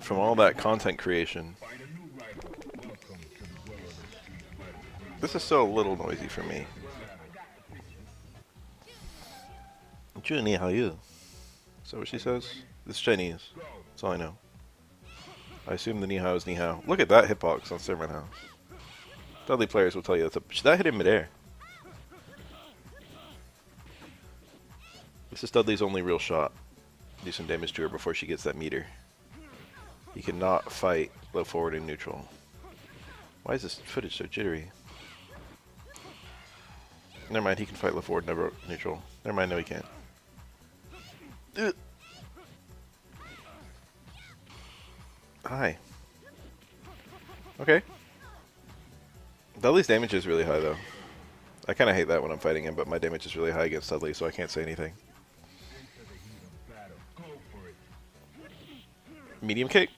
from all that content creation. This is still a little noisy for me. Chun-Li, how are you? Is that what she says? It's Chinese. That's all I know. I assume the ni hao is ni hao. Look at that hitbox on Sermon House. Dudley players will tell you that hit in midair. This is Dudley's only real shot. Do some damage to her before she gets that meter. He cannot fight low forward and neutral. Why is this footage so jittery? Never mind, he can fight low forward, never neutral. Never mind, no he can't. Ugh. Hi. Okay. Dudley's damage is really high though. I kind of hate that when I'm fighting him, but my damage is really high against Dudley, so I can't say anything. Medium kick?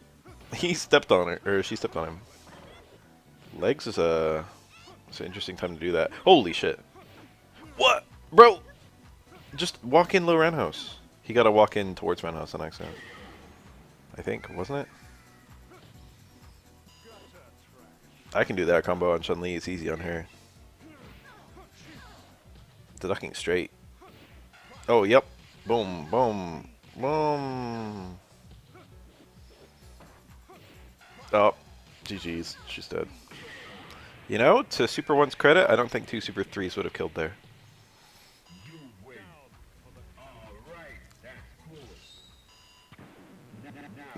He stepped on her, or she stepped on him. Legs is it's an interesting time to do that. Holy shit. What? Bro! Just walk in low roundhouse. He got to walk in towards roundhouse on accident. I think, wasn't it? I can do that combo on Chun-Li. It's easy on her. Ducking straight. Oh, yep. Boom, boom, boom. Oh, GG's. She's dead. You know, to Super 1's credit, I don't think 2 Super 3s would have killed there.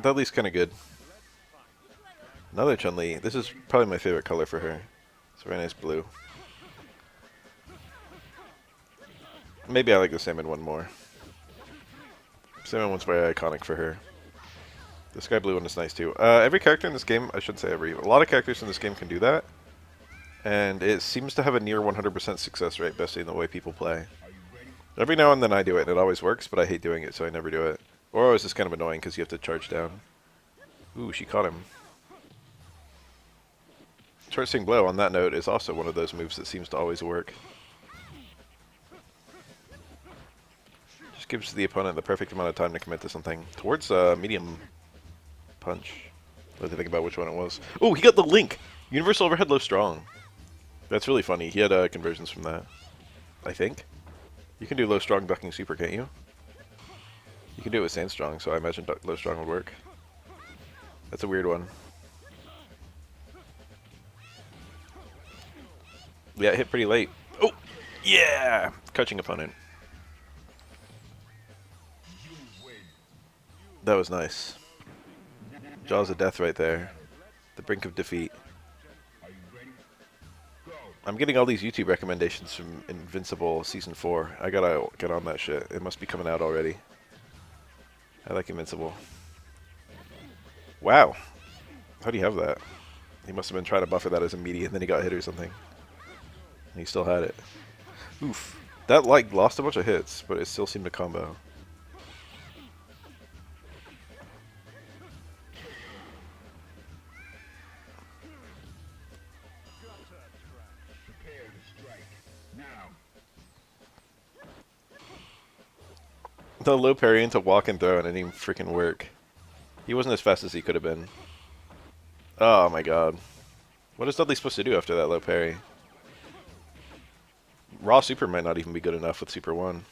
Dudley's kind of good. Another Chun-Li. This is probably my favorite color for her. It's a very nice blue. Maybe I like the salmon one more. Salmon one's very iconic for her. The sky blue one is nice too. Every character in this game, I should say a lot of characters in this game can do that. And it seems to have a near 100% success rate, based on the way people play. Every now and then I do it, and it always works, but I hate doing it, so I never do it. Or it's just kind of annoying because you have to charge down. Ooh, she caught him. Charging blow, on that note, is also one of those moves that seems to always work. Just gives the opponent the perfect amount of time to commit to something. Towards medium punch. I have to think about which one it was. Oh, he got the link! Universal overhead low strong. That's really funny. He had conversions from that. I think. You can do low strong ducking super, can't you? You can do it with sand strong, so I imagine low strong would work. That's a weird one. Yeah, it hit pretty late. Oh! Yeah! Catching opponent. That was nice. Jaws of death right there. The brink of defeat. I'm getting all these YouTube recommendations from Invincible Season 4. I gotta get on that shit. It must be coming out already. I like Invincible. Wow. How do you have that? He must have been trying to buffer that as a meaty and then he got hit or something. And he still had it. Oof. That, like, lost a bunch of hits, but it still seemed to combo. The low parry into walk and throw and it didn't even freaking work. He wasn't as fast as he could have been. Oh my god. What is Dudley supposed to do after that low parry? Raw super might not even be good enough with Super 1.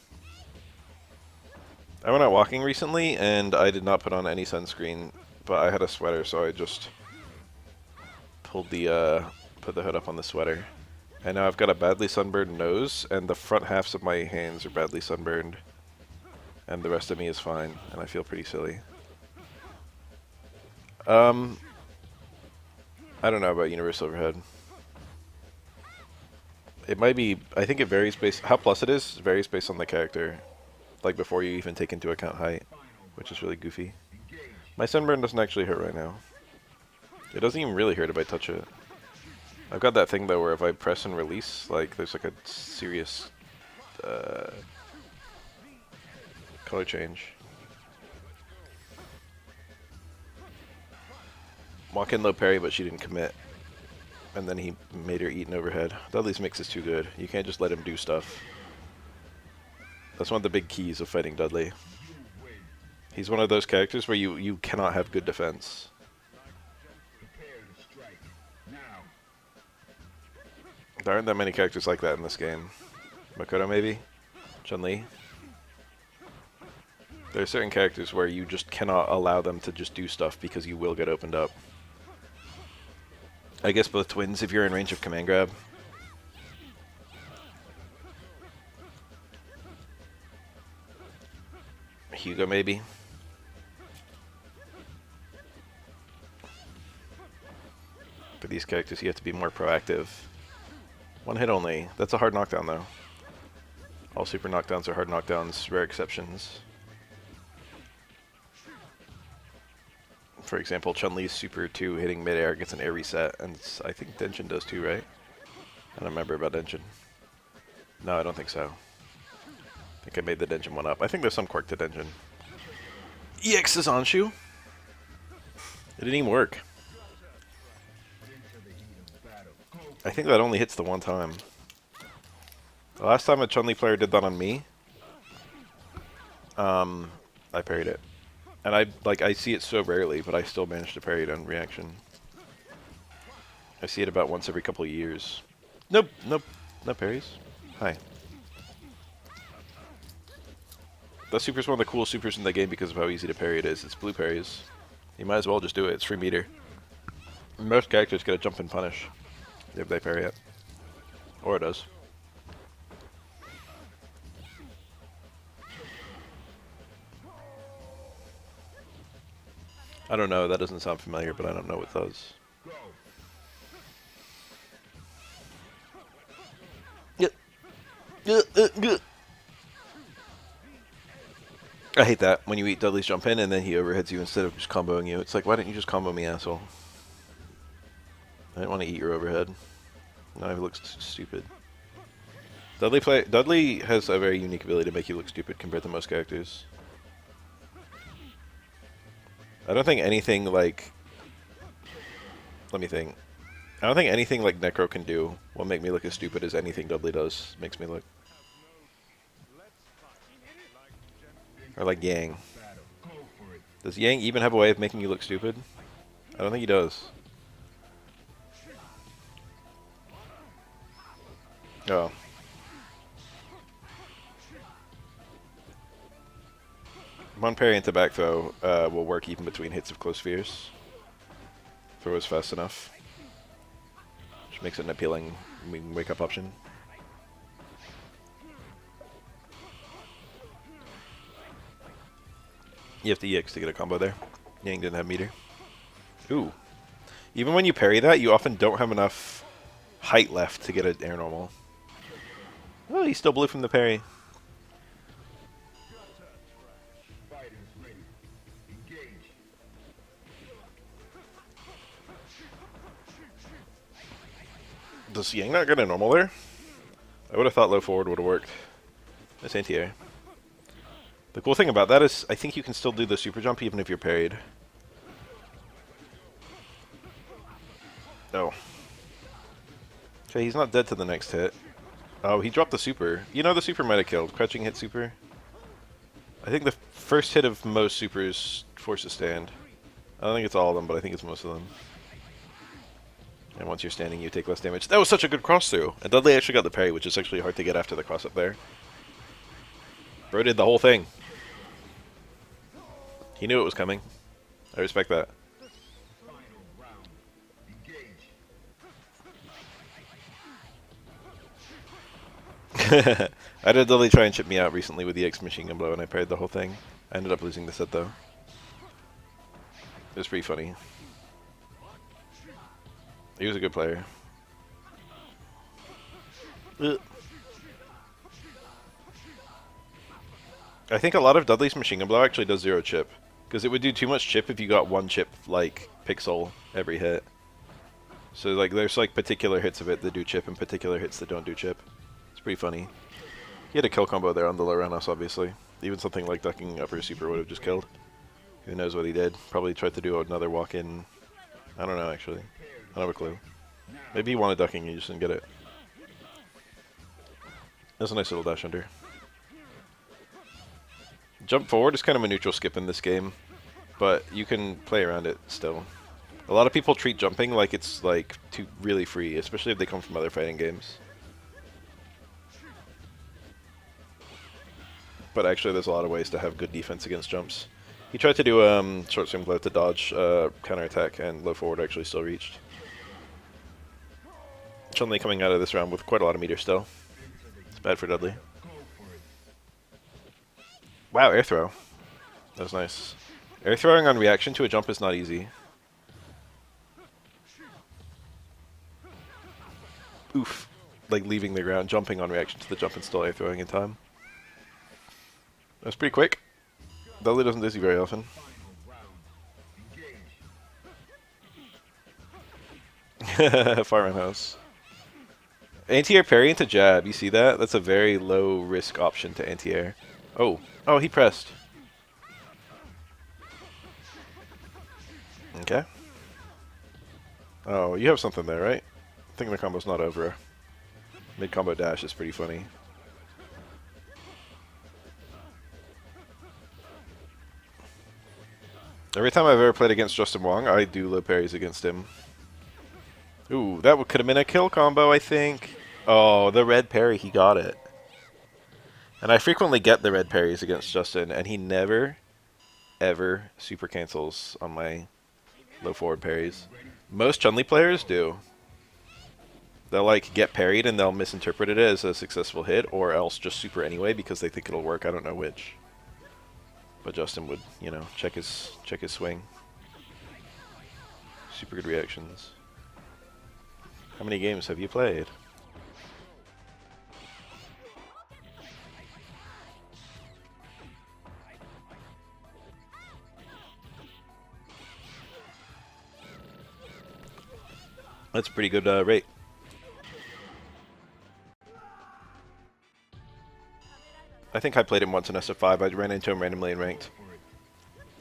I went out walking recently and I did not put on any sunscreen, but I had a sweater, so I just pulled the put the hood up on the sweater. And now I've got a badly sunburned nose and the front halves of my hands are badly sunburned. And the rest of me is fine, and I feel pretty silly. I don't know about universal overhead. It might be, I think it varies based, how plus it is varies based on the character. Like before you even take into account height, which is really goofy. My sunburn doesn't actually hurt right now. It doesn't even really hurt if I touch it. I've got that thing though where if I press and release, like there's like a serious color change. Walk in low parry, but she didn't commit. And then he made her eat an overhead. Dudley's mix is too good. You can't just let him do stuff. That's one of the big keys of fighting Dudley. He's one of those characters where you cannot have good defense. There aren't that many characters like that in this game. Makoto, maybe? Chun-Li? There are certain characters where you just cannot allow them to just do stuff because you will get opened up. I guess both twins if you're in range of command grab. Hugo, maybe? For these characters, you have to be more proactive. One hit only. That's a hard knockdown, though. All super knockdowns are hard knockdowns, rare exceptions. For example, Chun-Li's Super 2 hitting mid-air gets an air reset, and I think Denshin does too, right? I don't remember about Denshin. No, I don't think so. I think I made the Denshin one up. I think there's some quirk to Denshin. EX is Anshu? It didn't even work. I think that only hits the one time. The last time a Chun-Li player did that on me, I parried it. And I see it so rarely, but I still managed to parry it on reaction. I see it about once every couple of years. Nope, nope, no parries. Hi. That super's one of the coolest supers in the game because of how easy to parry it is. It's blue parries. You might as well just do it. It's free meter. Most characters get a jump and punish if they parry it. Or it does. I don't know, that doesn't sound familiar, but I don't know what it does. I hate that, when you eat Dudley's jump in and then he overheads you instead of just comboing you. It's like, why didn't you just combo me, asshole? I didn't want to eat your overhead. Now he looks stupid. Dudley has a very unique ability to make you look stupid compared to most characters. I don't think anything like... Let me think. I don't think anything like Necro can do will make me look as stupid as anything Dudley does makes me look. Or like Yang. Does Yang even have a way of making you look stupid? I don't think he does. Oh. One parry into back throw will work even between hits of close spheres. Throw is fast enough. Which makes it an appealing wake-up option. You have to EX to get a combo there. Yang didn't have meter. Ooh. Even when you parry that, you often don't have enough height left to get an air normal. Oh, he still blew from the parry. Does Yang not get a normal there? I would have thought low forward would have worked. This anti-air. The cool thing about that is I think you can still do the super jump even if you're parried. No. Okay, he's not dead to the next hit. Oh, he dropped the super. You know the super might have killed. Crouching hit super. I think the first hit of most supers forces stand. I don't think it's all of them, but I think it's most of them. And once you're standing, you take less damage. That was such a good cross through. And Dudley actually got the parry, which is actually hard to get after the cross up there. Bro did the whole thing. He knew it was coming. I respect that. I did Dudley try and chip me out recently with the X machine gun blow, and I parried the whole thing. I ended up losing the set though. It was pretty funny. He was a good player. I think a lot of Dudley's machine gun blow actually does 0 chip. Because it would do too much chip if you got 1 chip, like, pixel every hit. So, like, there's, like, particular hits of it that do chip and particular hits that don't do chip. It's pretty funny. He had a kill combo there on the low run us, obviously. Even something like ducking upper super would have just killed. Who knows what he did. Probably tried to do another walk-in. I don't know, actually. I don't have a clue. Maybe he wanted ducking and he just didn't get it. That's a nice little dash under. Jump forward is kind of a neutral skip in this game, but you can play around it still. A lot of people treat jumping like it's like too really free, especially if they come from other fighting games. But actually, there's a lot of ways to have good defense against jumps. He tried to do short swing blow to dodge counterattack, and low forward actually still reached. Chun-Li coming out of this round with quite a lot of meter still. It's bad for Dudley. Wow, air throw. That was nice. Air throwing on reaction to a jump is not easy. Oof. Like leaving the ground, jumping on reaction to the jump and still air throwing in time. That's pretty quick. Dudley doesn't dizzy very often. Fireman house. Anti-air parry into jab, you see that? That's a very low risk option to anti-air. Oh. Oh, he pressed. Okay. Oh, you have something there, right? I think the combo's not over. Mid-combo dash is pretty funny. Every time I've ever played against Justin Wong, I do low parries against him. Ooh, that could have been a kill combo, I think. Oh, the red parry, he got it. And I frequently get the red parries against Justin, and he never, ever super cancels on my low forward parries. Most Chun-Li players do. They'll like get parried and they'll misinterpret it as a successful hit, or else just super anyway because they think it'll work. I don't know which. But Justin would, you know, check his swing. Super good reactions. How many games have you played? That's a pretty good rate. I think I played him once in SF5. I ran into him randomly in ranked.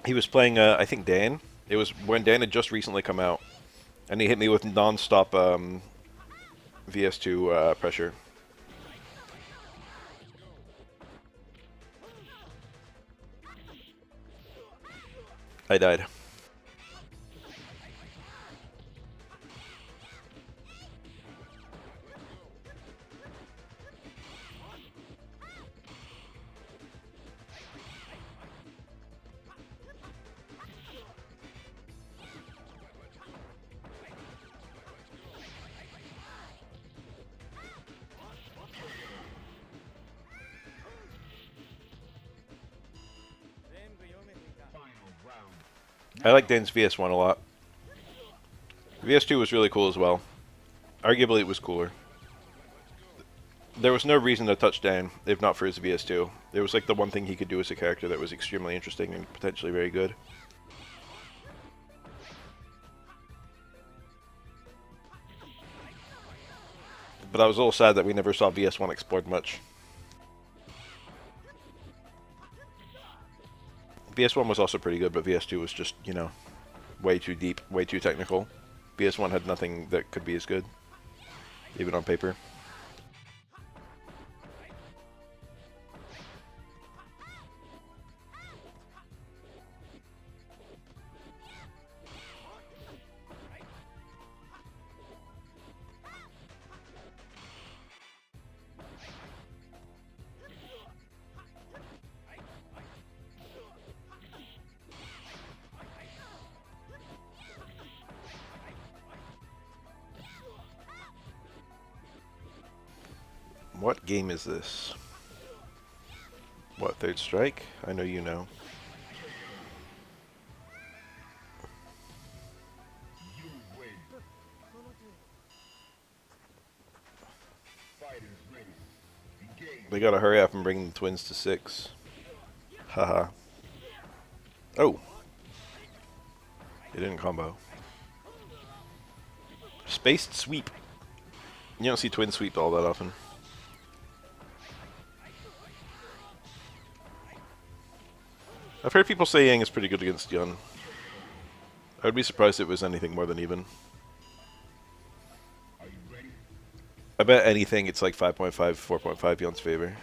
He was playing, I think, Dan. It was when Dan had just recently come out. And he hit me with non-stop VS2 pressure. I died. I like Dan's VS1 a lot. VS2 was really cool as well. Arguably, it was cooler. There was no reason to touch Dan, if not for his VS2. It was like the one thing he could do as a character that was extremely interesting and potentially very good. But I was a little sad that we never saw VS1 explored much. VS1 was also pretty good, but VS2 was just, you know, way too deep, way too technical. VS1 had nothing that could be as good, even on paper. What game is this? What, Third Strike? I know you know. They gotta hurry up and bring the twins to 6. Haha. Oh. It didn't combo. Spaced sweep. You don't see twin sweep all that often. I've heard people say Yang is pretty good against Yun. I would be surprised if it was anything more than even. I bet anything it's like 5.5, 4.5 Yun's favor.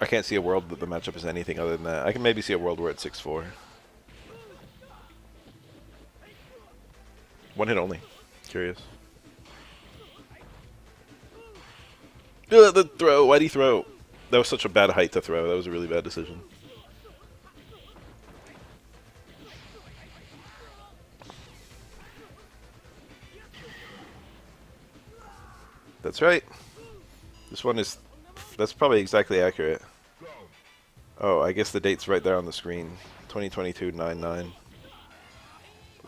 I can't see a world that the matchup is anything other than that. I can maybe see a world where it's 6-4. One hit only. Curious. Ugh, the throw. Why'd he throw? That was such a bad height to throw. That was a really bad decision. That's right. This one is... That's probably exactly accurate. Oh, I guess the date's right there on the screen. 2022-9-9.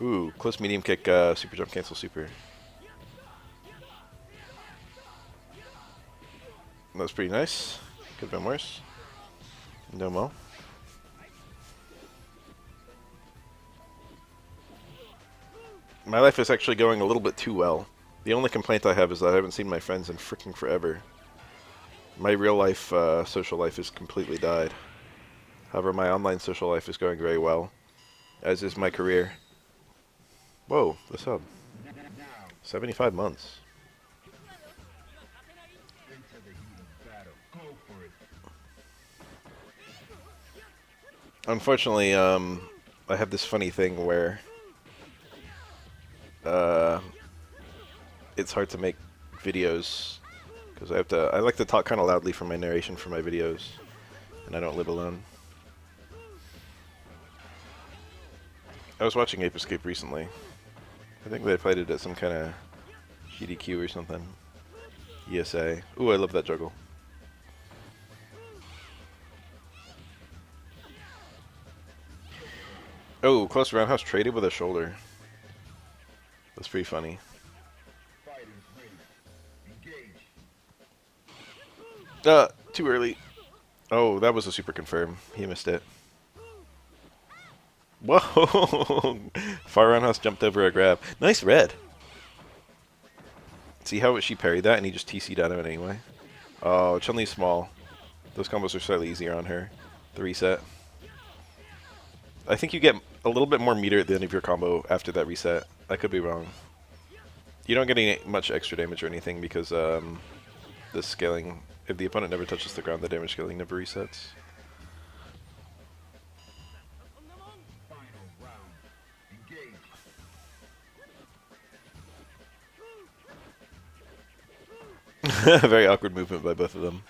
Ooh, close medium kick, super jump, cancel super. That was pretty nice. Could have been worse. No mo. My life is actually going a little bit too well. The only complaint I have is that I haven't seen my friends in freaking forever. My real life, social life has completely died. However, my online social life is going very well, as is my career. Whoa, the sub. 75 months. Unfortunately, I have this funny thing where it's hard to make videos because I like to talk kind of loudly for my narration for my videos, and I don't live alone. I was watching Ape Escape recently. I think they played it at some kind of GDQ or something. ESA. Ooh, I love that juggle. Oh, close roundhouse traded with a shoulder. That's pretty funny. Too early. Oh, that was a super confirm. He missed it. Whoa! Far roundhouse jumped over a grab. Nice red. See how she parried that and he just TC'd out of it anyway? Oh, Chun-Li's small. Those combos are slightly easier on her. The reset. I think you get a little bit more meter at the end of your combo after that reset. I could be wrong. You don't get any much extra damage or anything because the scaling, if the opponent never touches the ground, the damage scaling never resets. Very awkward movement by both of them.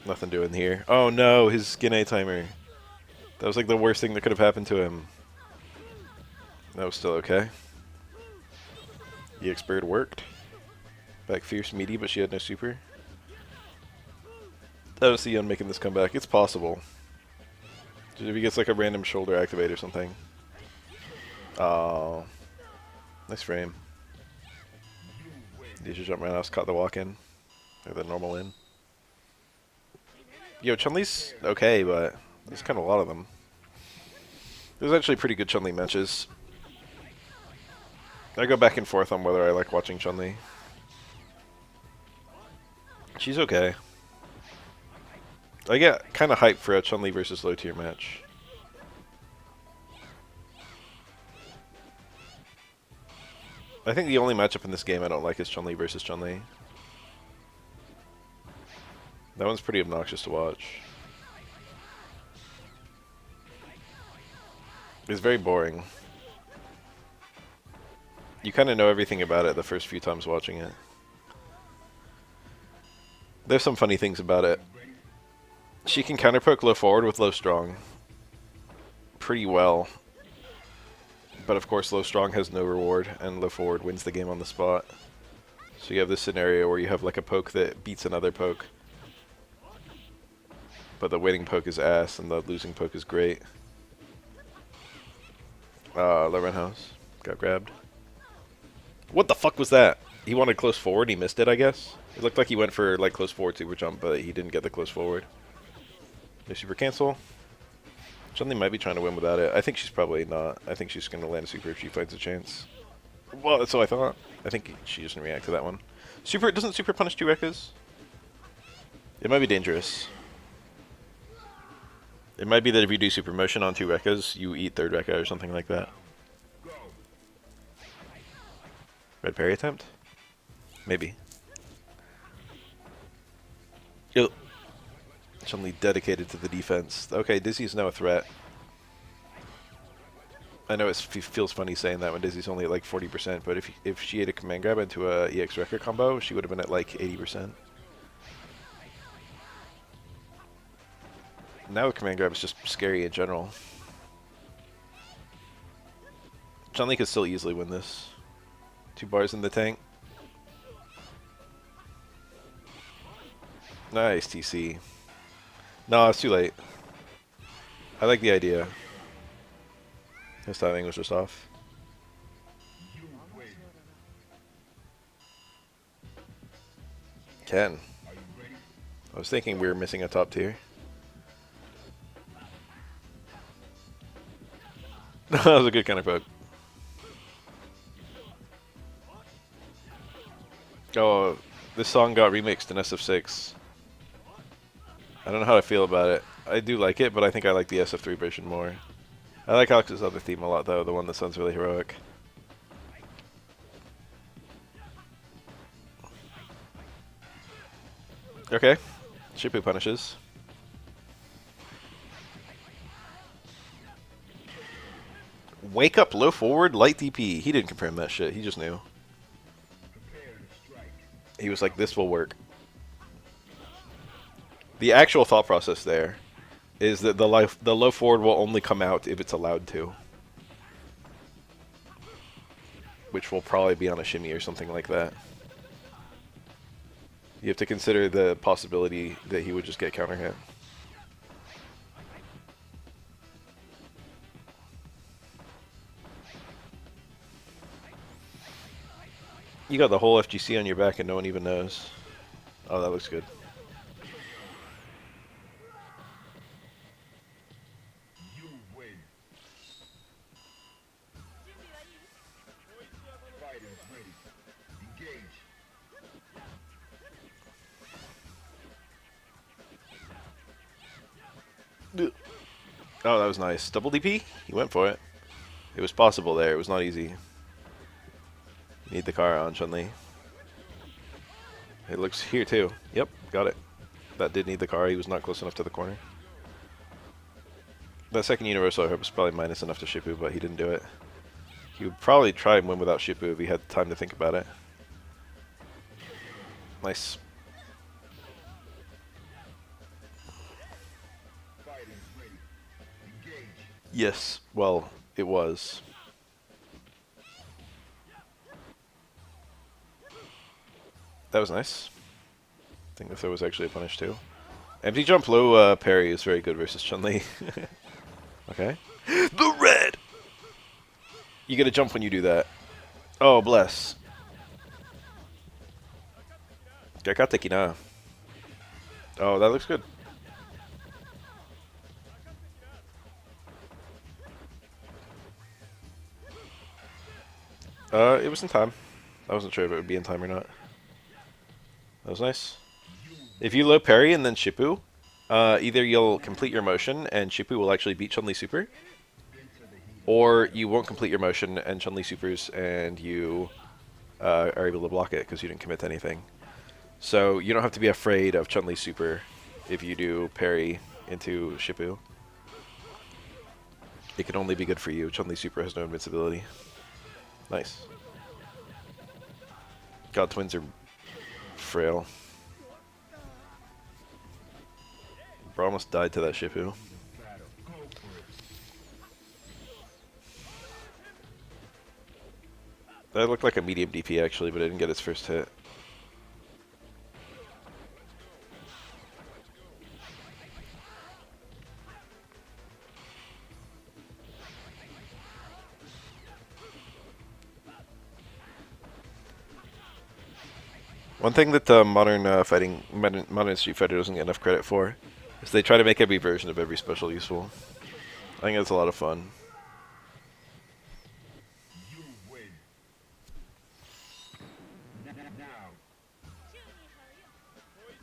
Nothing doing here. Oh no, his skin A timer. That was like the worst thing that could have happened to him. That was still okay. EX Bird worked. Back fierce meaty, but she had no super. I don't see Yun making this comeback. It's possible. If he gets like a random shoulder activate or something. Oh. Nice frame. Did you jump roundhouse, caught the walk in? Or the normal in? Yo, Chun-Li's okay, but there's kind of a lot of them. There's actually pretty good Chun-Li matches. I go back and forth on whether I like watching Chun-Li. She's okay. I get kind of hyped for a Chun-Li versus low tier match. I think the only matchup in this game I don't like is Chun-Li versus Chun-Li. That one's pretty obnoxious to watch. It's very boring. You kind of know everything about it the first few times watching it. There's some funny things about it. She can counterpoke low forward with low strong pretty well. But of course low strong has no reward and low forward wins the game on the spot. So you have this scenario where you have like a poke that beats another poke. But the winning poke is ass and the losing poke is great. Low roundhouse. Got grabbed. What the fuck was that? He wanted close forward, he missed it, I guess. It looked like he went for like close forward super jump, but he didn't get the close forward. No super cancel. Chun-Li might be trying to win without it. I think she's probably not. I think she's going to land a super if she finds a chance. Well, that's what I thought. I think she doesn't react to that one. Super, doesn't super punish 2 Rekkas? It might be dangerous. It might be that if you do super motion on 2 Rekkas, you eat 3rd Rekka or something like that. Red parry attempt? Maybe. Yo. Chun-Li dedicated to the defense. Okay, Dizzy's now a threat. I know it feels funny saying that when Dizzy's only at like 40%, but if she ate a command grab into a EX record combo, she would have been at like 80%. Now a command grab is just scary in general. Chun-Li could still easily win this. 2 bars in the tank. Nice TC. No, it's too late. I like the idea. His timing was just off. Ken. I was thinking we were missing a top tier. That was a good counter poke. Oh, this song got remixed in SF6. I don't know how I feel about it. I do like it, but I think I like the SF3 version more. I like Alex's other theme a lot, though, the one that sounds really heroic. Okay. Shippu punishes. Wake up, low forward, light DP. He didn't confirm that shit. He just knew. He was like, this will work. The actual thought process there is that the low forward will only come out if it's allowed to. Which will probably be on a shimmy or something like that. You have to consider the possibility that he would just get counter hit. You got the whole FGC on your back and no one even knows. Oh, that looks good. Oh, that was nice. Double DP? He went for it. It was possible there. It was not easy. Need the car on Chun-Li. It looks here too. Yep, got it. That did need the car. He was not close enough to the corner. That second universal I hope was probably minus enough to Shippu, but he didn't do it. He would probably try and win without Shippu if he had time to think about it. Nice. Yes, well, it was. That was nice. I think if there was actually a punish too. Empty jump low parry is very good versus Chun-Li. Okay. The red! You get a jump when you do that. Oh, bless. Gakateki na. Oh, that looks good. It was in time. I wasn't sure if it would be in time or not. That was nice. If you low parry and then Shippu, either you'll complete your motion and Shippu will actually beat Chun-Li super, or you won't complete your motion and Chun-Li supers and you are able to block it because you didn't commit to anything. So you don't have to be afraid of Chun-Li super if you do parry into Shippu. It can only be good for you. Chun-Li super has no invincibility. Nice. God, twins are frail. Bro almost died to that Shippu. That looked like a medium DP actually, but it didn't get its first hit. One thing that modern Street Fighter doesn't get enough credit for is they try to make every version of every special useful. I think that's a lot of fun.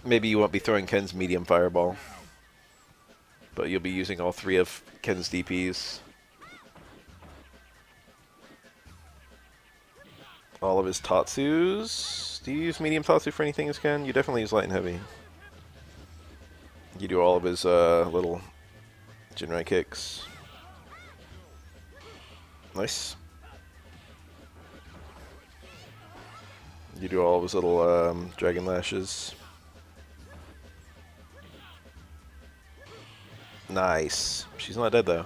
Maybe you won't be throwing Ken's medium fireball, but you'll be using all 3 of Ken's DPs. All of his Tatsus. Do you use medium Tatsu for anything as Ken? You definitely use light and heavy. You do all of his little Jinrai kicks. Nice. You do all of his little dragon lashes. Nice. She's not dead though.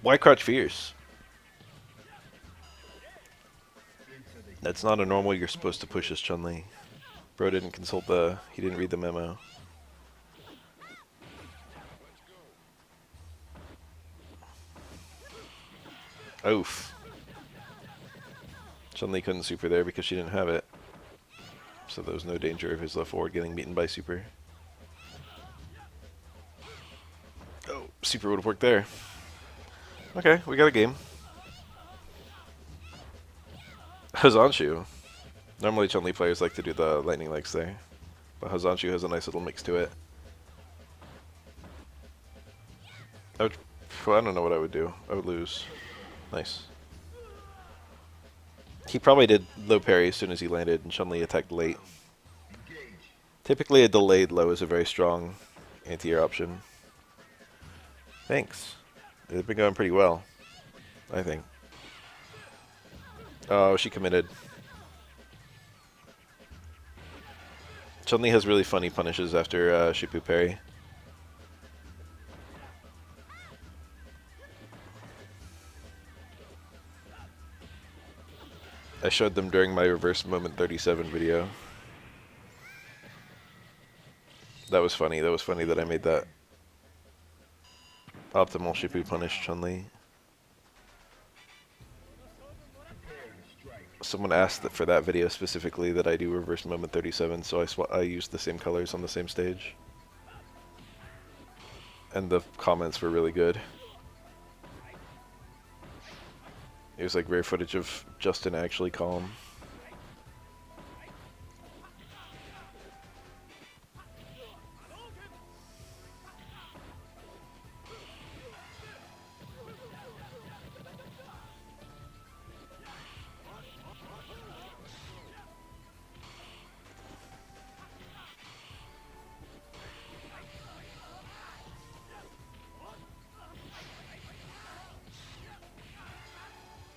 Why crouch fierce? That's not a normal you're supposed to push as Chun-Li. Bro didn't consult he didn't read the memo. Oof. Chun-Li couldn't super there because she didn't have it. So there was no danger of his left forward getting beaten by super. Oh, super would have worked there. Okay, we got a game. Hazanshu. Normally Chun-Li players like to do the lightning legs there. But Hazanshu has a nice little mix to it. I don't know what I would do. I would lose. Nice. He probably did low parry as soon as he landed, and Chun-Li attacked late. Typically a delayed low is a very strong anti-air option. Thanks. It's been going pretty well, I think. Oh, she committed. Chun-Li has really funny punishes after Shippu parry. I showed them during my reverse moment 37 video. That was funny. That was funny that I made that optimal Shippu punish Chun-Li. Someone asked that for that video specifically that I do reverse moment 37, so I used the same colors on the same stage. And the comments were really good. It was like rare footage of Justin actually calm.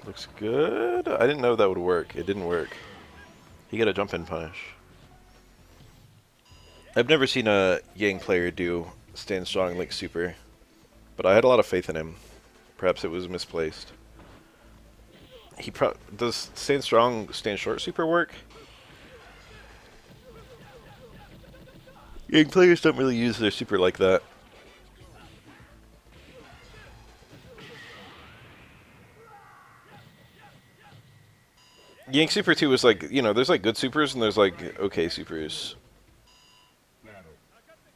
Looks good. I didn't know that would work. It didn't work. He got a jump in punish. I've never seen a Yang player do stand strong like super, but I had a lot of faith in him. Perhaps it was misplaced. Does stand strong, stand short super work? Yang players don't really use their super like that. Yang Super 2 is like, you know, there's like good supers and there's like okay supers.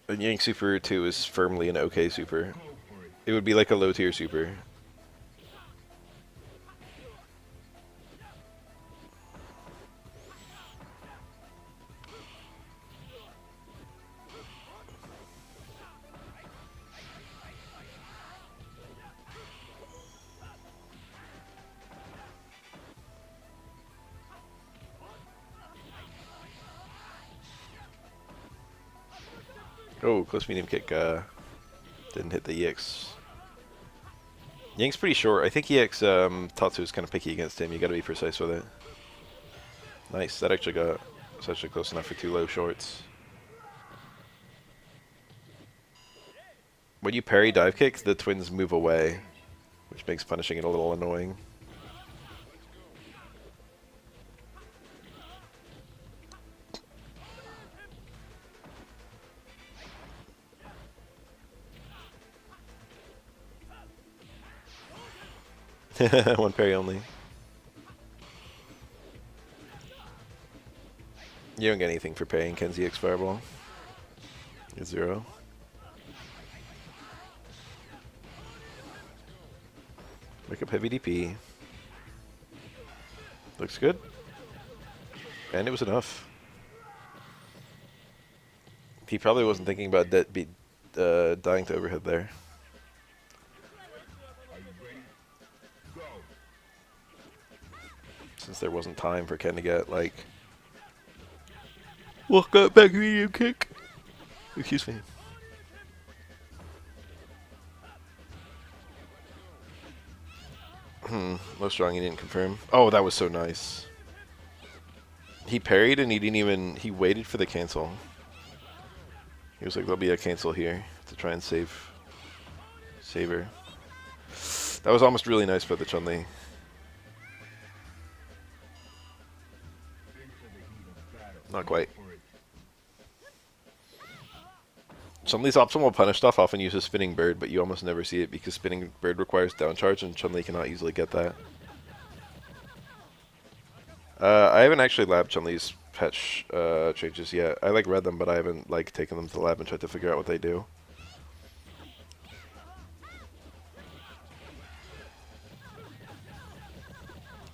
And Yang Super 2 is firmly an okay super. It would be like a low tier super. Oh, close medium kick didn't hit the EX. Yang's pretty short. I think EX Tatsu is kind of picky against him. You gotta be precise with it. Nice. That actually it's actually close enough for 2 low shorts. When you parry dive kick, the twins move away, which makes punishing it a little annoying. One parry only. You don't get anything for parrying Kenzie X Fireball. Get 0. Wake up heavy DP. Looks good. And it was enough. He probably wasn't thinking about dying to overhead there. Since there wasn't time for Ken to get, like, walk up back medium kick. Excuse me. Low strong, he didn't confirm. Oh, that was so nice. He parried and he didn't even... He waited for the cancel. He was like, there'll be a cancel here to try and save her. That was almost really nice by the Chun-Li. Not quite. Chun-Li's optimal punish stuff often uses spinning bird, but you almost never see it because spinning bird requires down charge and Chun-Li cannot easily get that. I haven't actually labbed Chun-Li's patch changes yet. I like read them, but I haven't like taken them to the lab and tried to figure out what they do.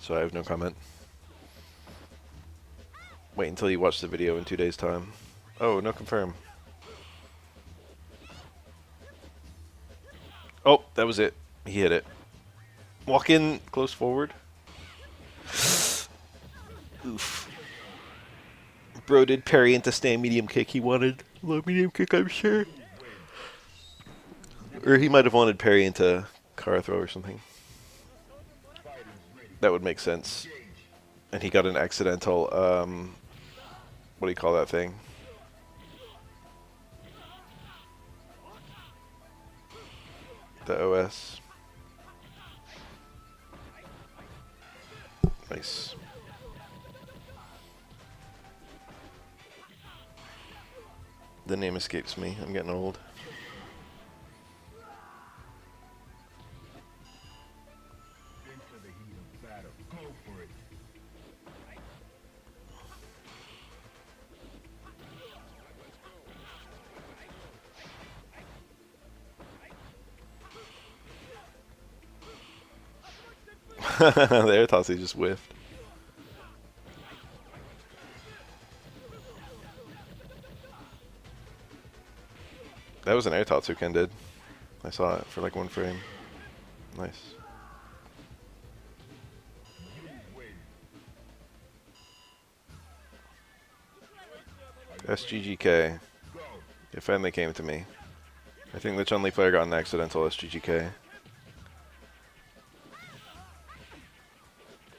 So I have no comment. Wait until you watch the video in 2 days' time. Oh, no confirm. Oh, that was it. He hit it. Walk in, close forward. Oof. Bro did parry into stand medium kick. He wanted low medium kick, I'm sure. Or he might have wanted parry into car throw or something. That would make sense. And he got an accidental, what do you call that thing? The OS. Nice. The name escapes me. I'm getting old. The air toss he just whiffed. That was an air toss Ken did. I saw it for like 1 frame. Nice. SGGK. It finally came to me. I think the Chun-Li player got an accidental SGGK.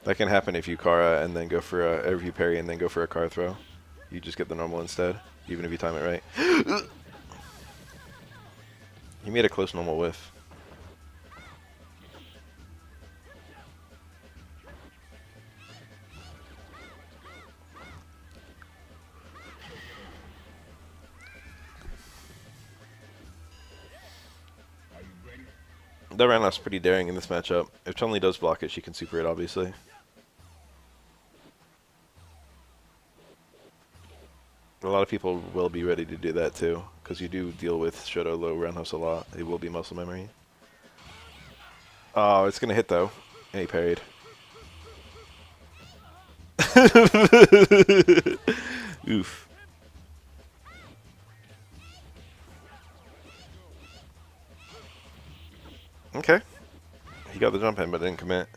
That can happen if you Kara and then go for a, or if you parry and then go for a car throw. You just get the normal instead, even if you time it right. He made a close normal whiff. That roundhouse pretty daring in this matchup. If Chun-Li does block it, she can super it, obviously. A lot of people will be ready to do that too, because you do deal with Shoto low roundhouse a lot. It will be muscle memory. Oh, it's going to hit though. And he parried. Oof. Okay. He got the jump in, but didn't commit.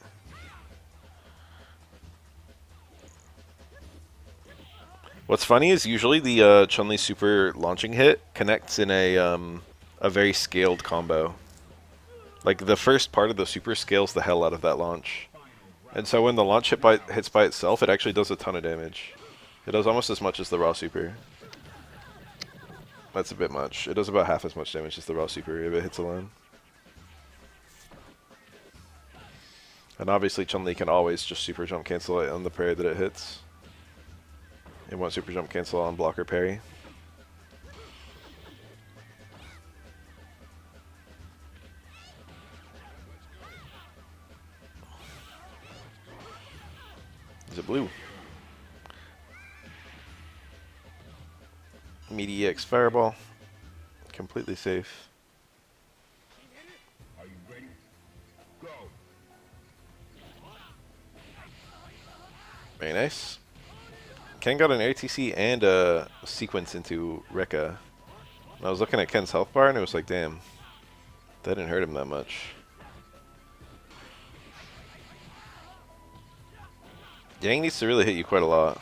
What's funny is usually the Chun-Li super launching hit connects in a very scaled combo. Like the first part of the super scales the hell out of that launch. And so when the launch hits by itself, it actually does a ton of damage. It does almost as much as the raw super. That's a bit much. It does about half as much damage as the raw super if it hits alone. And obviously Chun-Li can always just super jump cancel it on the parry that it hits. It won't super jump cancel on block or parry. Is it blue? Meaty EX Fireball. Completely safe. Are you ready? Go. Very nice. Ken got an ATC and a sequence into Rekka. And I was looking at Ken's health bar and it was like, damn, that didn't hurt him that much. Yang needs to really hit you quite a lot.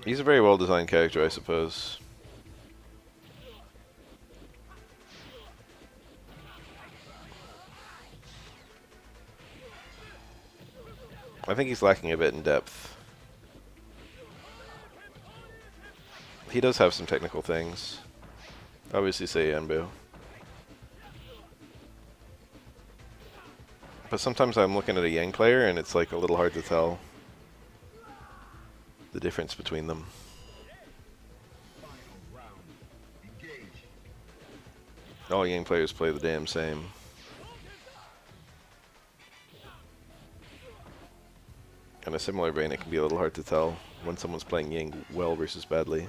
He's a very well-designed character, I suppose. I think he's lacking a bit in depth. He does have some technical things. Obviously say Yanbu. But sometimes I'm looking at a Yang player and it's like a little hard to tell the difference between them. All Yang players play the damn same. In a similar vein, it can be a little hard to tell when someone's playing Yang well versus badly.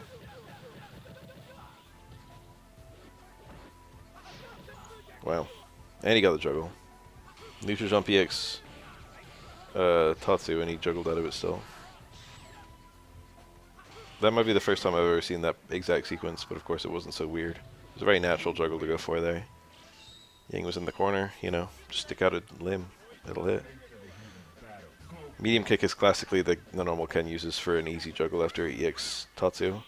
Wow. And he got the juggle. Neutral jump EX Tatsu, and he juggled out of it still. That might be the first time I've ever seen that exact sequence, but of course it wasn't so weird. It was a very natural juggle to go for there. Yang was in the corner, you know, just stick out a limb, it'll hit. Medium kick is classically the normal Ken uses for an easy juggle after EX Tatsu.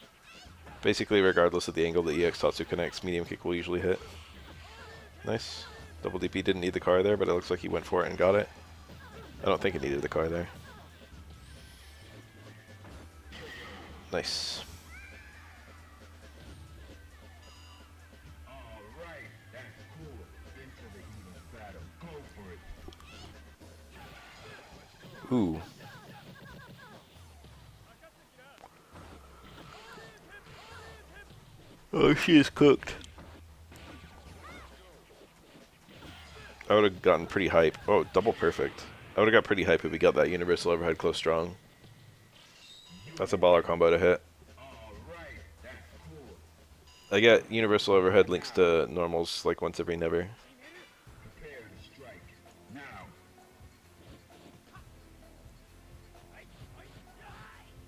Basically, regardless of the angle that EX Tatsu connects, medium kick will usually hit. Nice. Double DP didn't need the car there, but it looks like he went for it and got it. I don't think it needed the car there. Nice. Ooh. Oh, she is cooked. I would have gotten pretty hype. Oh, double perfect. I would have got pretty hype if we got that universal overhead close strong. That's a baller combo to hit. I get universal overhead links to normals like once every never.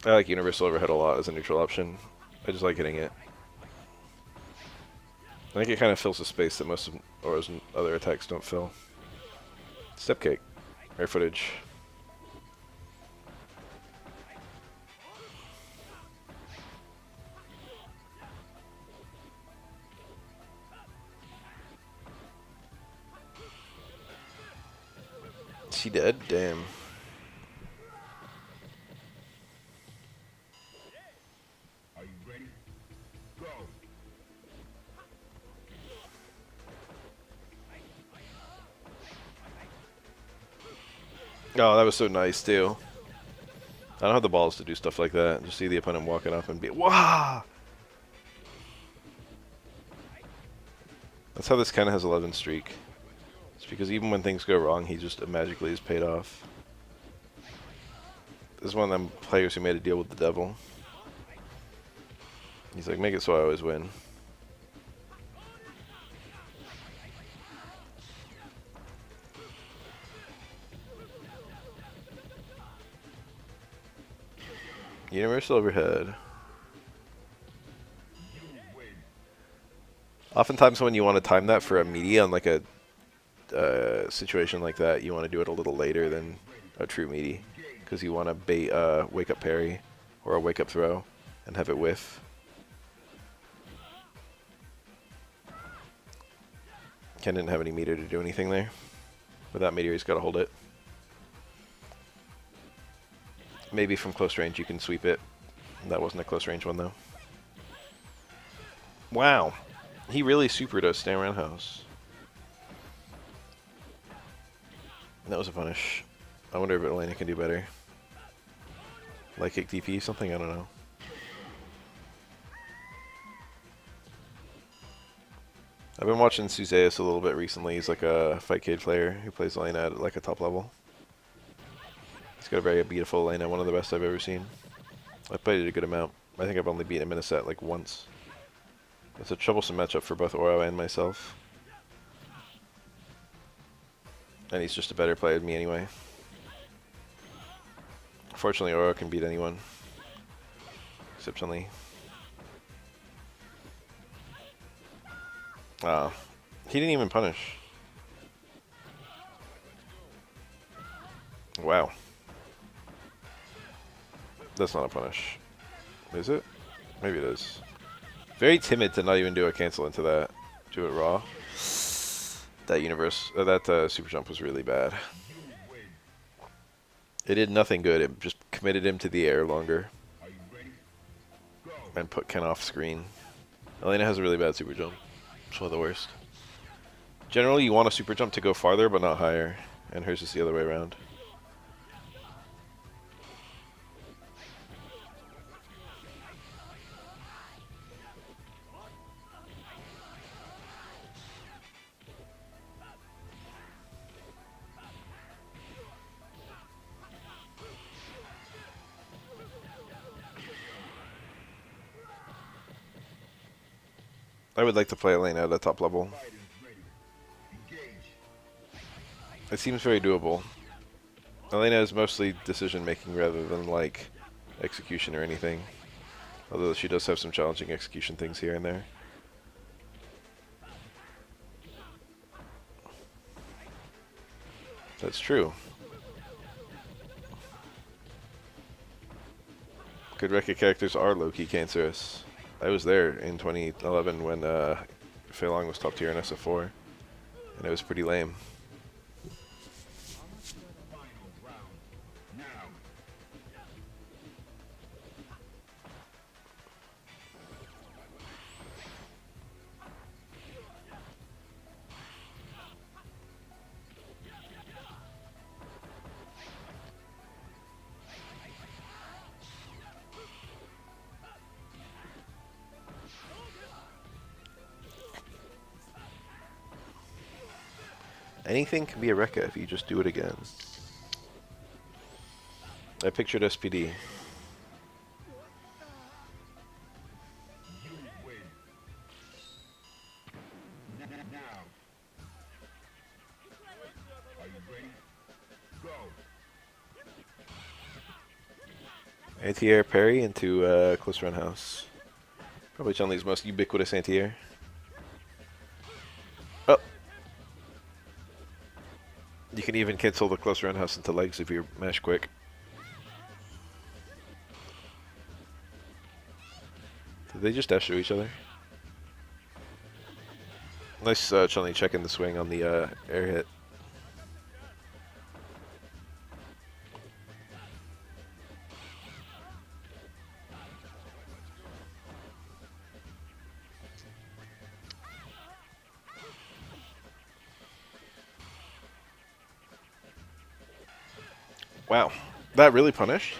I like universal overhead a lot as a neutral option. I just like hitting it. I think it kind of fills the space that most of Oro's other attacks don't fill. Step kick. Air footage. Is he dead? Damn. Are you ready? Go. Oh, that was so nice too. I don't have the balls to do stuff like that. Just see the opponent walking up and be wah. That's how this kind of has 11 streak. It's because even when things go wrong, he just magically is paid off. This is one of them players who made a deal with the devil. He's like, make it so I always win. Universal overhead. Oftentimes when you want to time that for a meaty on like a situation like that, you want to do it a little later than a true meaty. Because you want to bait a wake up parry or a wake up throw and have it whiff. Ken didn't have any meter to do anything there. With that meteor, he's got to hold it. Maybe from close range you can sweep it. That wasn't a close range one though. Wow. He really supered us staying around house. That was a punish. I wonder if Elena can do better. Like kick DP something? I don't know. I've been watching Suzeus a little bit recently. He's like a Fightcade player who plays Elena at like a top level. He's got a very beautiful Elena, one of the best I've ever seen. I've played it a good amount. I think I've only beaten him in a set like once. It's a troublesome matchup for both Oro and myself. And he's just a better player than me anyway. Fortunately, Oro can beat anyone. Except Chun-Li. He didn't even punish. Wow. That's not a punish. Is it? Maybe it is. Very timid to not even do a cancel into that. Do it raw. That super jump was really bad. It did nothing good. It just committed him to the air longer Are you ready? Go. and put Ken off screen. Elena has a really bad super jump. It's one of the worst. Generally, you want a super jump to go farther, but not higher. And hers is the other way around. I would like to play Elena at a top level. Fighters ready. Engage. It seems very doable. Elena is mostly decision making rather than like execution or anything. Although she does have some challenging execution things here and there. That's true. Good Rekka characters are low-key cancerous. I was there in 2011 when Fei Long was top tier in SF4, and it was pretty lame. Final round. Now. Anything can be a Rekka if you just do it again. I pictured SPD. You win. Now. Are you ready? Go. Anti-air parry into close run house. Probably Chun-Li's most ubiquitous anti-air. Oh! You can even cancel the close run house into legs if you mash quick. Did they just dash through each other? Nice Chun-Li checking the swing on the air hit. Wow, that really punished?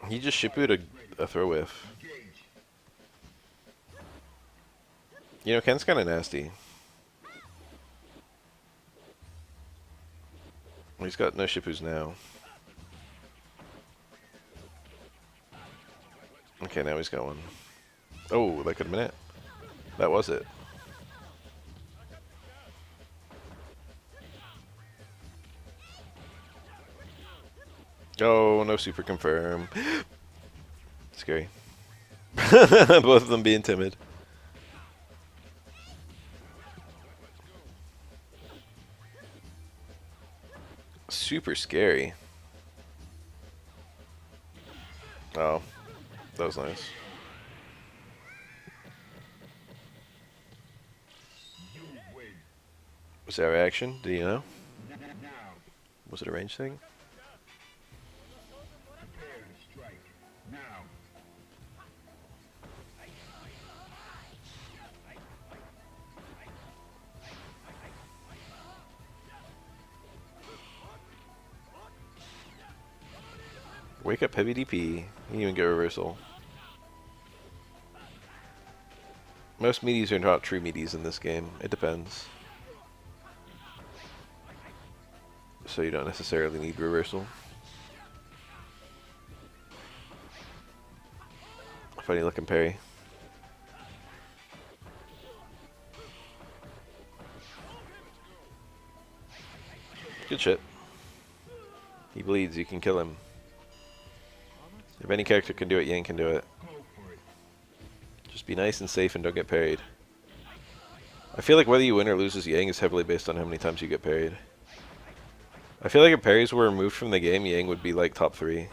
He just shippued a throw whiff. Engage. You know, Ken's kind of nasty. He's got no shippus now. Okay, now he's got one. Oh, that could have been it. That was it. Oh, no super confirm. Scary. Both of them being timid. Super scary. Oh, that was nice. You win. Was that reaction? Do you know? Now. Was it a range thing? Prepare to strike. Now. Wake up heavy DP. You can even get reversal. Most meaties are not true meaties in this game. It depends. So you don't necessarily need reversal. Funny looking parry. Good shit. He bleeds, you can kill him. If any character can do it, Yang can do it. Go for it. Just be nice and safe and don't get parried. I feel like whether you win or lose as Yang is heavily based on how many times you get parried. I feel like if parries were removed from the game, Yang would be like top 3.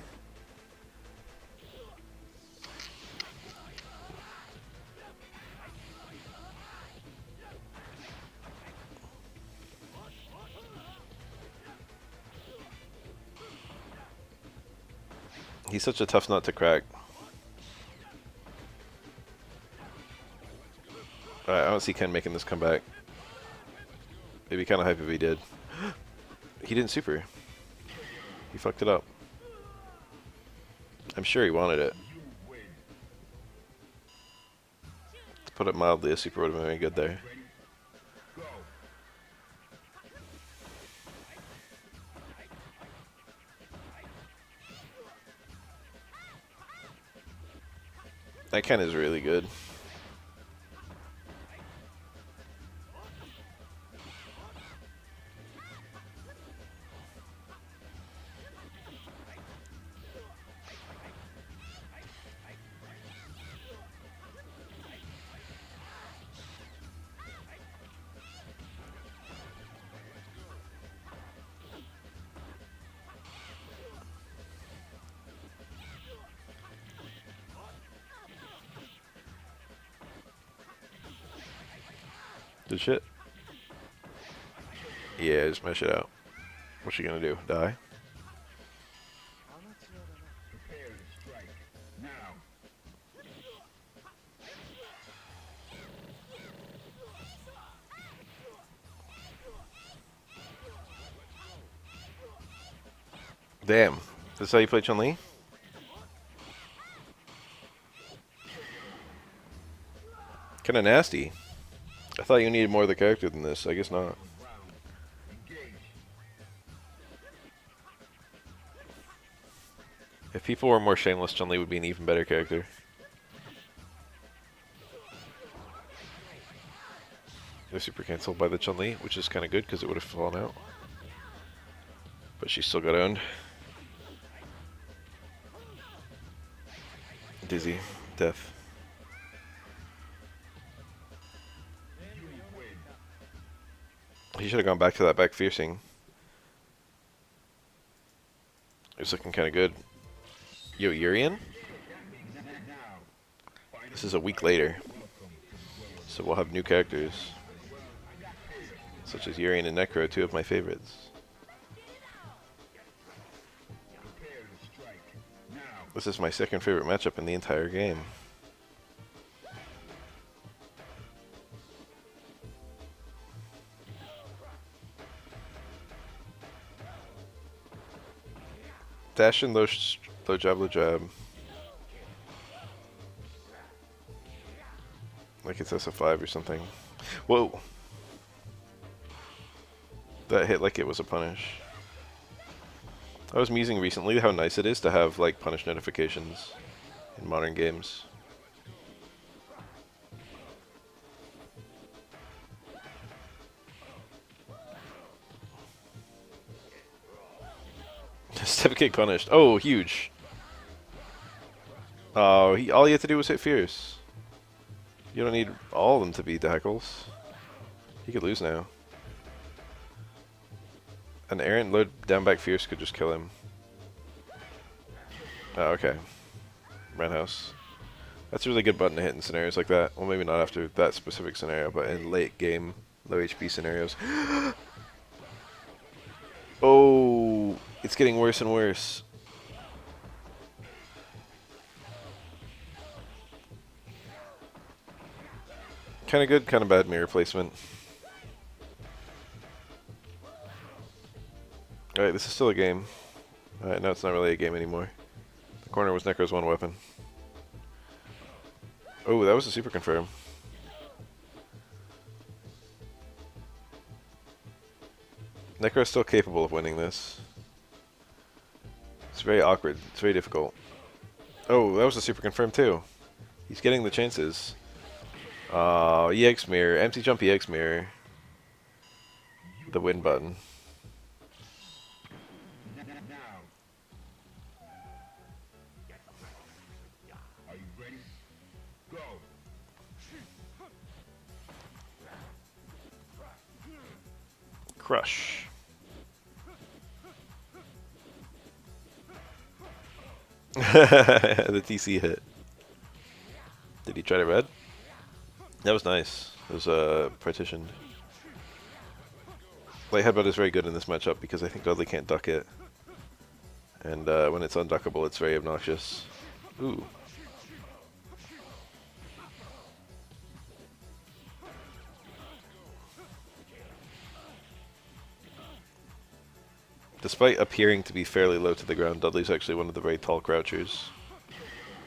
He's such a tough nut to crack. Alright, I don't see Ken making this comeback. It'd be kind of hype if he did. He didn't super. He fucked it up. I'm sure he wanted it. To put it mildly, a super would have been very good there. That Ken is really good. Good shit. Yeah, just mesh it out. What's she gonna do? Die? Prepare to strike. Now. Damn. This is how you play Chun-Li? Kinda nasty. I thought you needed more of the character than this. I guess not. If people were more shameless, Chun-Li would be an even better character. They're super cancelled by the Chun-Li, which is kind of good because it would have fallen out. But she still got owned. Dizzy. Death. He should have gone back to that back fiercing. It's looking kind of good. Yo, Urien? This is a week later. So we'll have new characters. Such as Yurian and Necro, two of my favorites. This is my second favorite matchup in the entire game. Dash in low jab, low jab. Like it's SF3 or something. Whoa! That hit like it was a punish. I was musing recently how nice it is to have like punish notifications in modern games. Step kick punished. Oh, huge. Oh, all you have to do was hit fierce. You don't need all of them to be tackles. He could lose now. An errant load down back fierce could just kill him. Oh, okay. Roundhouse. That's a really good button to hit in scenarios like that. Well, maybe not after that specific scenario, but in late game, low HP scenarios. Oh, it's getting worse and worse. Kind of good, kind of bad mirror placement. Alright, this is still a game. Alright, now it's not really a game anymore. The corner was Necro's one weapon. Oh, that was a super confirm. Necro's still capable of winning this. It's very awkward. It's very difficult. Oh, that was a super confirm too. He's getting the chances. EX mirror. Empty jump EX mirror. The win button. Are you ready? Go. Crush. The TC hit. Did he try to red? That was nice. It was partitioned. Light headbutt is very good in this matchup because I think Dudley can't duck it. And when it's unduckable, it's very obnoxious. Ooh. Despite appearing to be fairly low to the ground, Dudley's actually one of the very tall crouchers.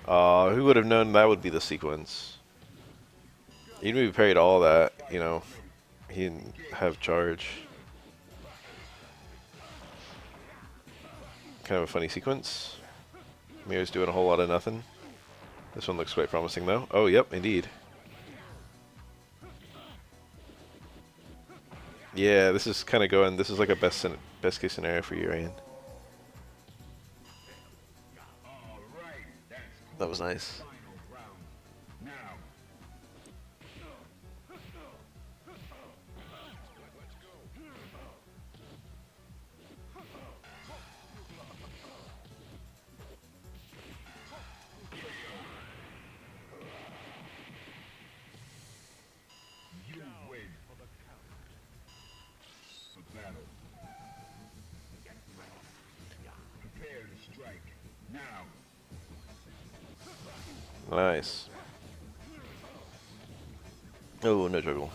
Who would have known that would be the sequence? Even if he parried all that, you know, he didn't have charge. Kind of a funny sequence. Mirror's doing a whole lot of nothing. This one looks quite promising though. Oh, yep, indeed. Yeah, this is kind of going. This is like a best case scenario for Urien. That was nice. Nice. Oh, no juggle.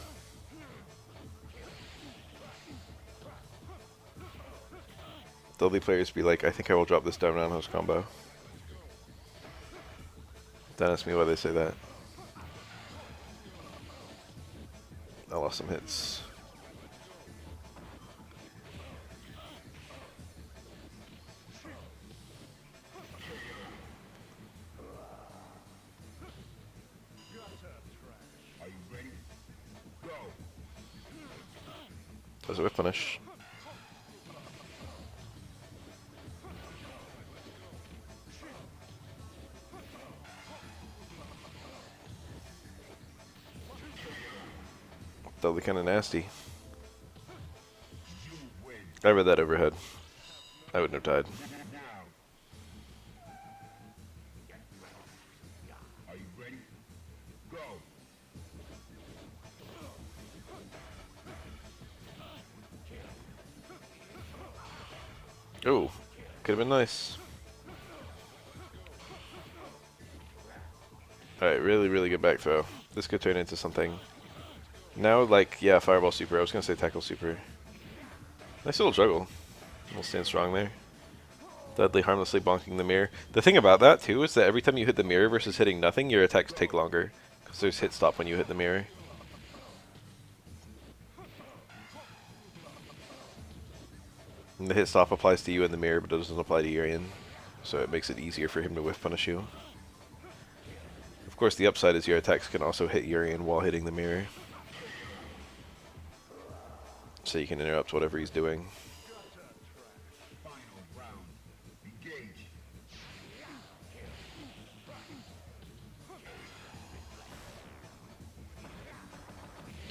Dudley players be like, I think I will drop this down roundhouse combo. Don't ask me why they say that. I lost some hits. That was a whip punish. Dudley kind of nasty. I read that overhead. I wouldn't have died. Oh, could have been nice. Alright, really good back throw. This could turn into something. Now, like, yeah, Fireball Super. I was going to say Tackle Super. Nice little juggle. We'll stand strong there. Dudley harmlessly bonking the mirror. The thing about that, too, is that every time you hit the mirror versus hitting nothing, your attacks take longer. Because there's hit stop when you hit the mirror. And the hit stop applies to you in the mirror, but it doesn't apply to Yurian. So it makes it easier for him to whiff punish you. Of course, the upside is your attacks can also hit Yurian while hitting the mirror. So you can interrupt whatever he's doing.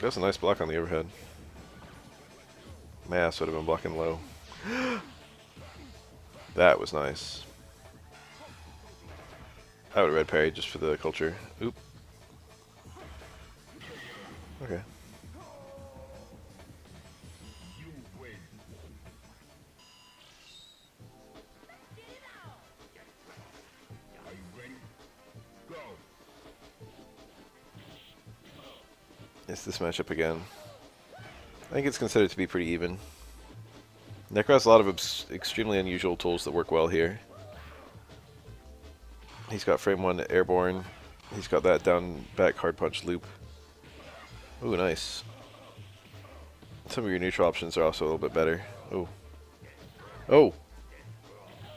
That's a nice block on the overhead. My ass would have been blocking low. That was nice. I would have red parried just for the culture. Oop. Okay. It's this matchup again. I think it's considered to be pretty even. Necro has a lot of extremely unusual tools that work well here. He's got frame 1 airborne. He's got that down back hard punch loop. Ooh, nice. Some of your neutral options are also a little bit better. Ooh. Oh!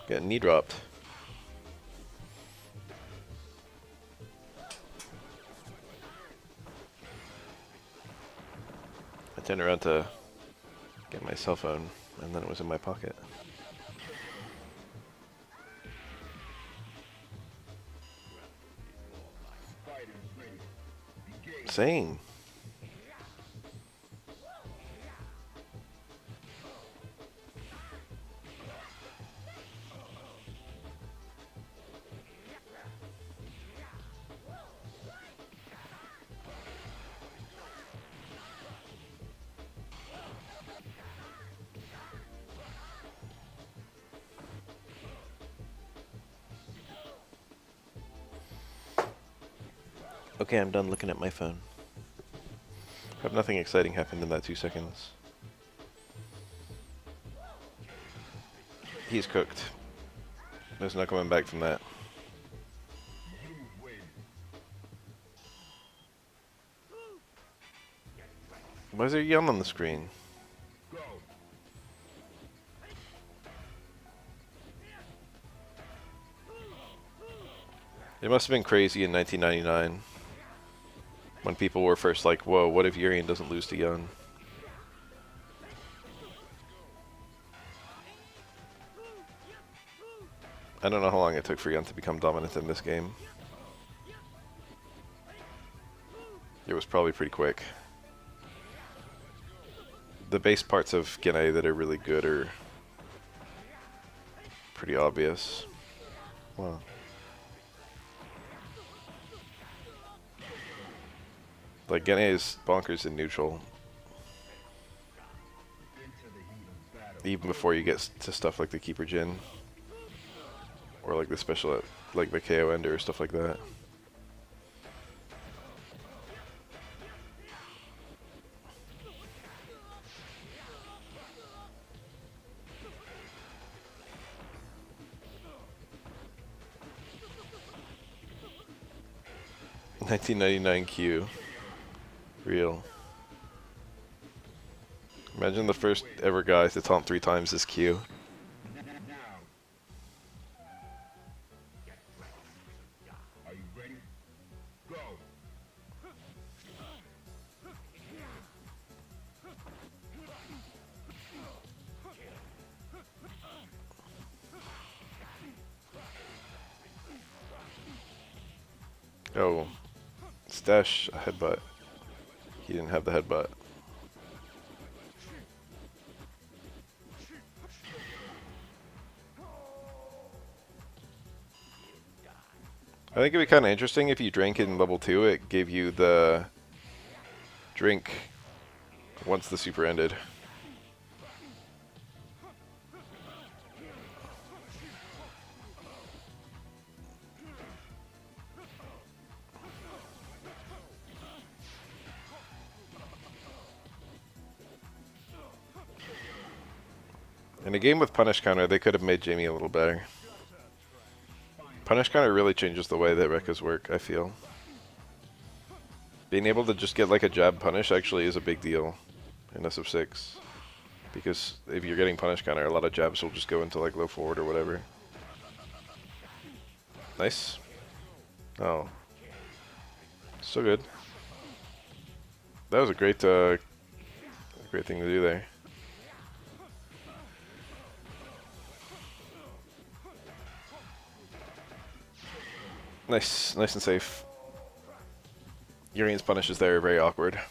Getting knee dropped. I turned around to get my cell phone, and then it was in my pocket. Same. Okay, I'm done looking at my phone. Hope nothing exciting happened in that 2 seconds. He's cooked. There's no coming back from that. You win. Why is there yum on the screen? Go. It must have been crazy in 1999 when people were first like, whoa, what if Urien doesn't lose to Yun? I don't know how long it took for Yun to become dominant in this game. It was probably pretty quick. The base parts of Gene that are really good are pretty obvious. Wow. Like, Gene is bonkers in neutral. Into the heat of battle. Even before you get to stuff like the Keeper Jin. Or like the special, like the KO Ender or stuff like that. $19.99 Q. Real. Imagine the first ever guy to taunt 3 times this Q. Now. Are you ready? Go. Oh. Stash a headbutt. He didn't have the headbutt. I think it'd be kind of interesting if you drank in level 2, it gave you the drink once the super ended. In a game with Punish Counter, they could have made Jamie a little better. Punish Counter really changes the way that Rekkas work, I feel. Being able to just get like a jab punish actually is a big deal in SF6. Because if you're getting Punish Counter, a lot of jabs will just go into like low forward or whatever. Nice. Oh. So good. That was a great thing to do there. Nice, nice and safe. Urian's punishes there are very awkward. Into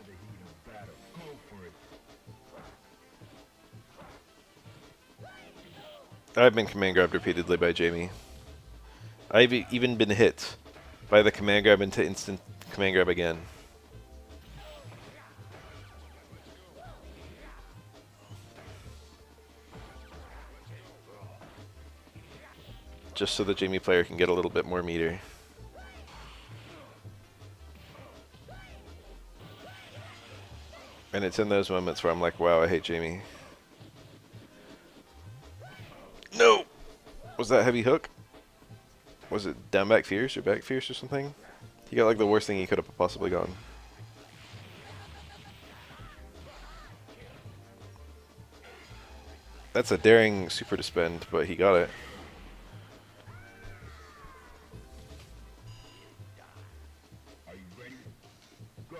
the heat of battle. Go for it. I've been command grabbed repeatedly by Jamie. I've even been hit by the command grab into instant command grab again. Just so the Jamie player can get a little bit more meter. And it's in those moments where I'm like, wow, I hate Jamie. No! Was that heavy hook? Was it down back fierce or back fierce or something? He got like the worst thing he could have possibly gotten. That's a daring super to spend, but he got it. Are you ready? Go.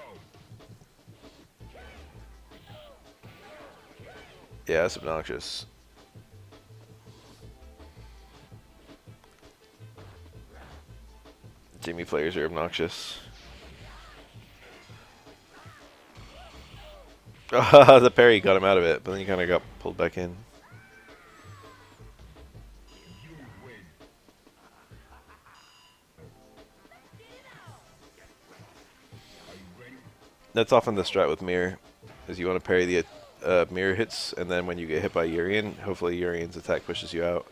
Yeah, that's obnoxious. Jamie players are obnoxious. The parry got him out of it, but then he kind of got pulled back in. You win. Are you ready? That's often the strat with mirror, is you want to parry the mirror hits, and then when you get hit by Urien, hopefully Urien's attack pushes you out.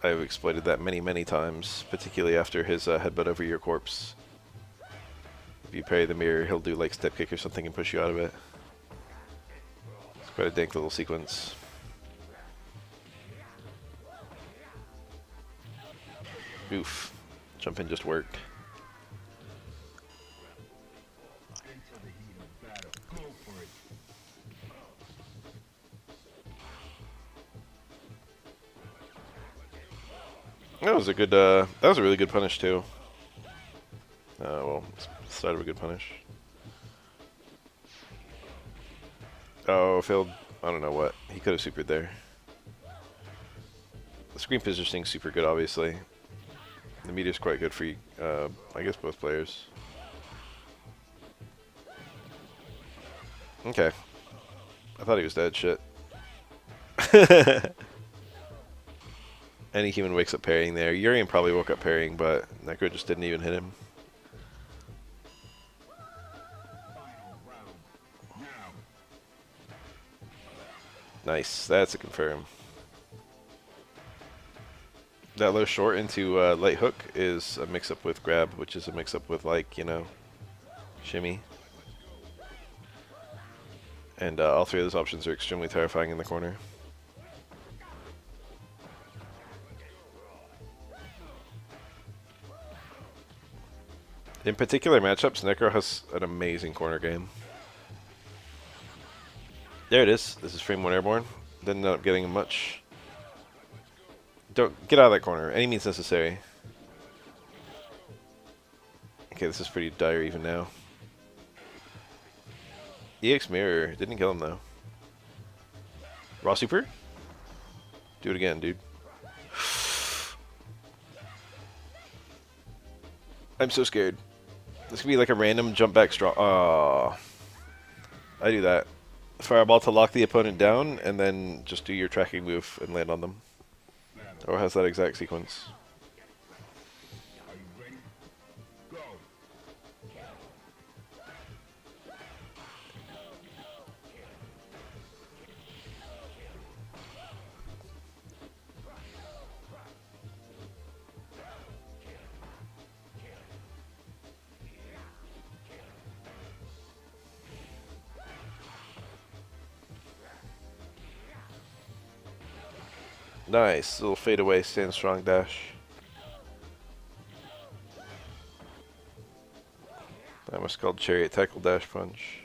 I've exploited that many, many times, particularly after his headbutt over your corpse. If you parry the mirror, he'll do like step kick or something and push you out of it. It's quite a dank little sequence. Oof. Jump in just worked. Into the heat of battle. Go for it. That was a good, that was a really good punish too. Well, start of a good punish. Oh, failed. I don't know what. He could have supered there. The screen positioning's super good, obviously. The meter's quite good for, I guess, both players. Okay. I thought he was dead. Shit. Any human wakes up parrying there. Urien probably woke up parrying, but Necro just didn't even hit him. Final round. Now. Nice. That's a confirm. That low short into light hook is a mix-up with grab, which is a mix-up with, like, you know, shimmy. And all three of those options are extremely terrifying in the corner. In particular matchups, Necro has an amazing corner game. There it is. This is frame 1 airborne. Didn't end up getting him much. Don't get out of that corner. Any means necessary. Okay, this is pretty dire even now. EX mirror. Didn't kill him though. Raw super? Do it again, dude. I'm so scared. This could be like a random jump back straw. Oh, I do that. Fireball to lock the opponent down, and then just do your tracking move and land on them. Or has that exact sequence. Are you ready? Go. Nice. Little fade away, stand strong dash. That was called chariot tackle dash punch.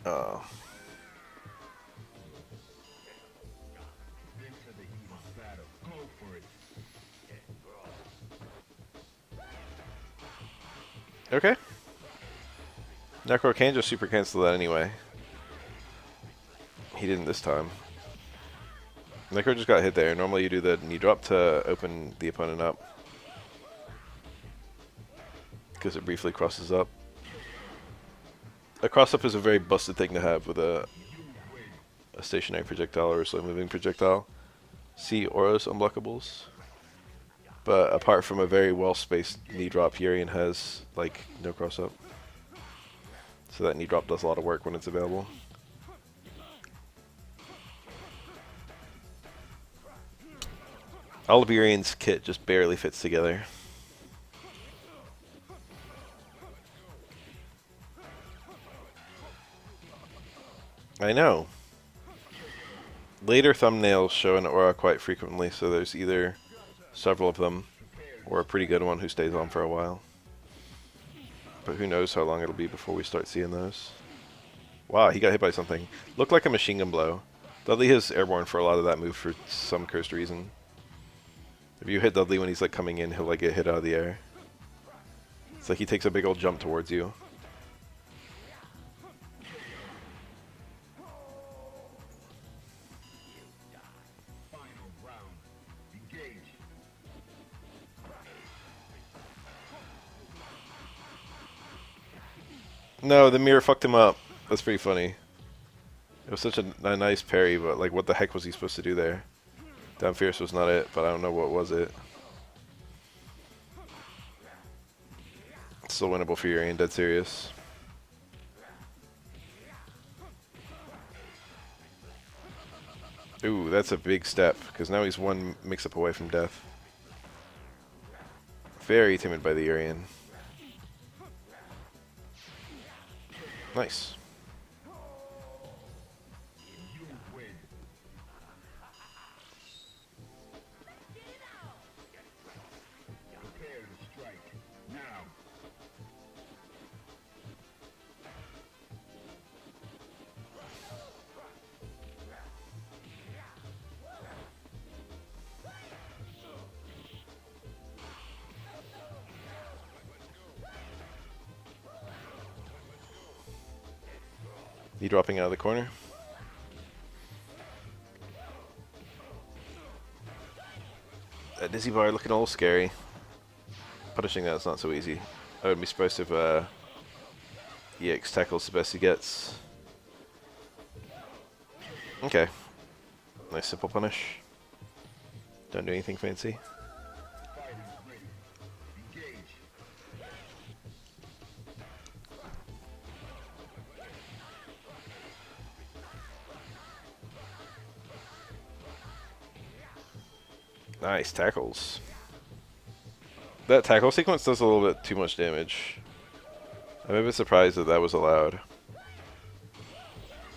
Oh. Into the heat of battle. Go for it. Okay. Necro can just super cancel that anyway. He didn't this time. Necro just got hit there. Normally you do the knee drop to open the opponent up, because it briefly crosses up. A cross up is a very busted thing to have with a stationary projectile or a slow moving projectile. See Oro's unblockables. But apart from a very well spaced knee drop, Yurian has like no cross up. So that knee drop does a lot of work when it's available. All of Urian's kit just barely fits together. I know. Later thumbnails show an aura quite frequently, so there's either several of them or a pretty good one who stays on for a while. But who knows how long it'll be before we start seeing those. Wow, he got hit by something. Looked like a machine gun blow. Dudley is airborne for a lot of that move for some cursed reason. If you hit Dudley when he's like coming in, he'll like get hit out of the air. It's like he takes a big old jump towards you. Final round. Engage. No, the mirror fucked him up. That's pretty funny. It was such a nice parry, but like what the heck was he supposed to do there? Down Fierce was not it, but I don't know what was it. It's still winnable for Urien, dead serious. Ooh, that's a big step, because now he's one mix-up away from death. Very timid by the Urien. Nice. You win. Prepare to strike. Now. He dropping out of the corner. That Dizzy Bar looking all scary. Punishing that's not so easy. I wouldn't be surprised if EX tackles the best he gets. Okay. Nice simple punish. Don't do anything fancy. Fighters ready. Engage. Nice tackles. That tackle sequence does a little bit too much damage. I'm a bit surprised that that was allowed.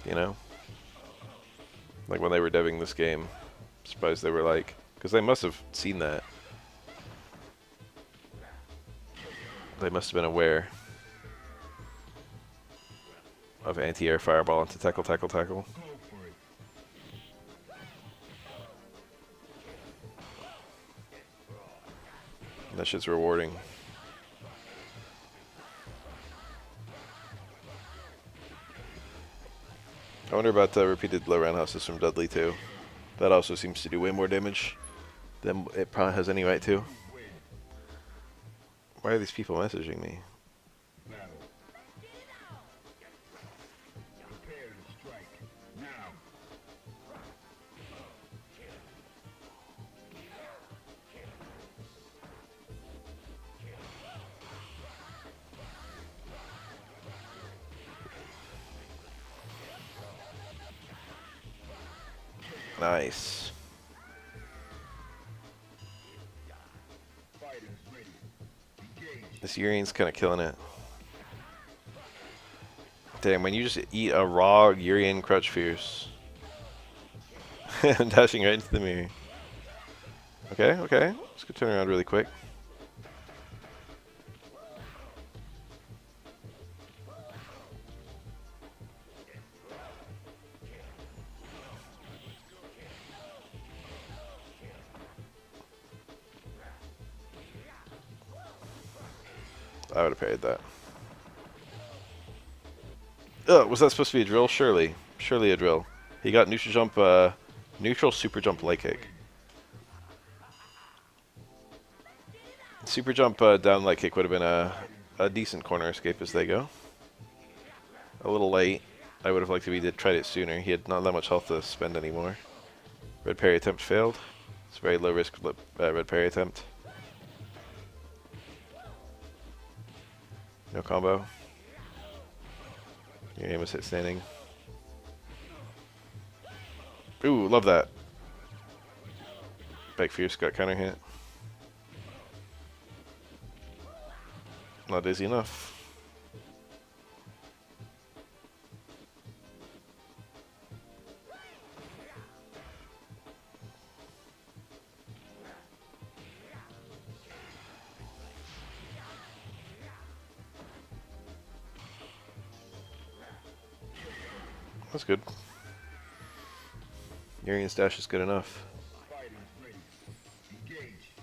You know? Like when they were deving this game. Surprised they were like... Because they must have seen that. They must have been aware of anti-air fireball into tackle, tackle, tackle. Go for it. That shit's rewarding. I wonder about repeated low roundhouses from Dudley too. That also seems to do way more damage than it probably has any right to. Win. Why are these people messaging me? Battle. Prepare to strike. Now. Nice. Fighters ready. Engage. This Urian's kind of killing it. Damn, when you just eat a raw Urien crutch fierce. Dashing right into the mirror. Okay, okay. This could turn around really quick. I would have parried that. Oh, was that supposed to be a drill? Surely. Surely a drill. He got neutral jump, neutral super jump leg kick. Super jump down leg kick would have been a decent corner escape as they go. A little late. I would have liked if he did tried it sooner. He had not that much health to spend anymore. Red parry attempt failed. It's a very low risk red parry attempt. No combo. Your aim was hit standing. Ooh, love that. Back fierce got counter hit. Not easy enough. That's good. Yurian's dash is good enough. Fighters ready. Engage.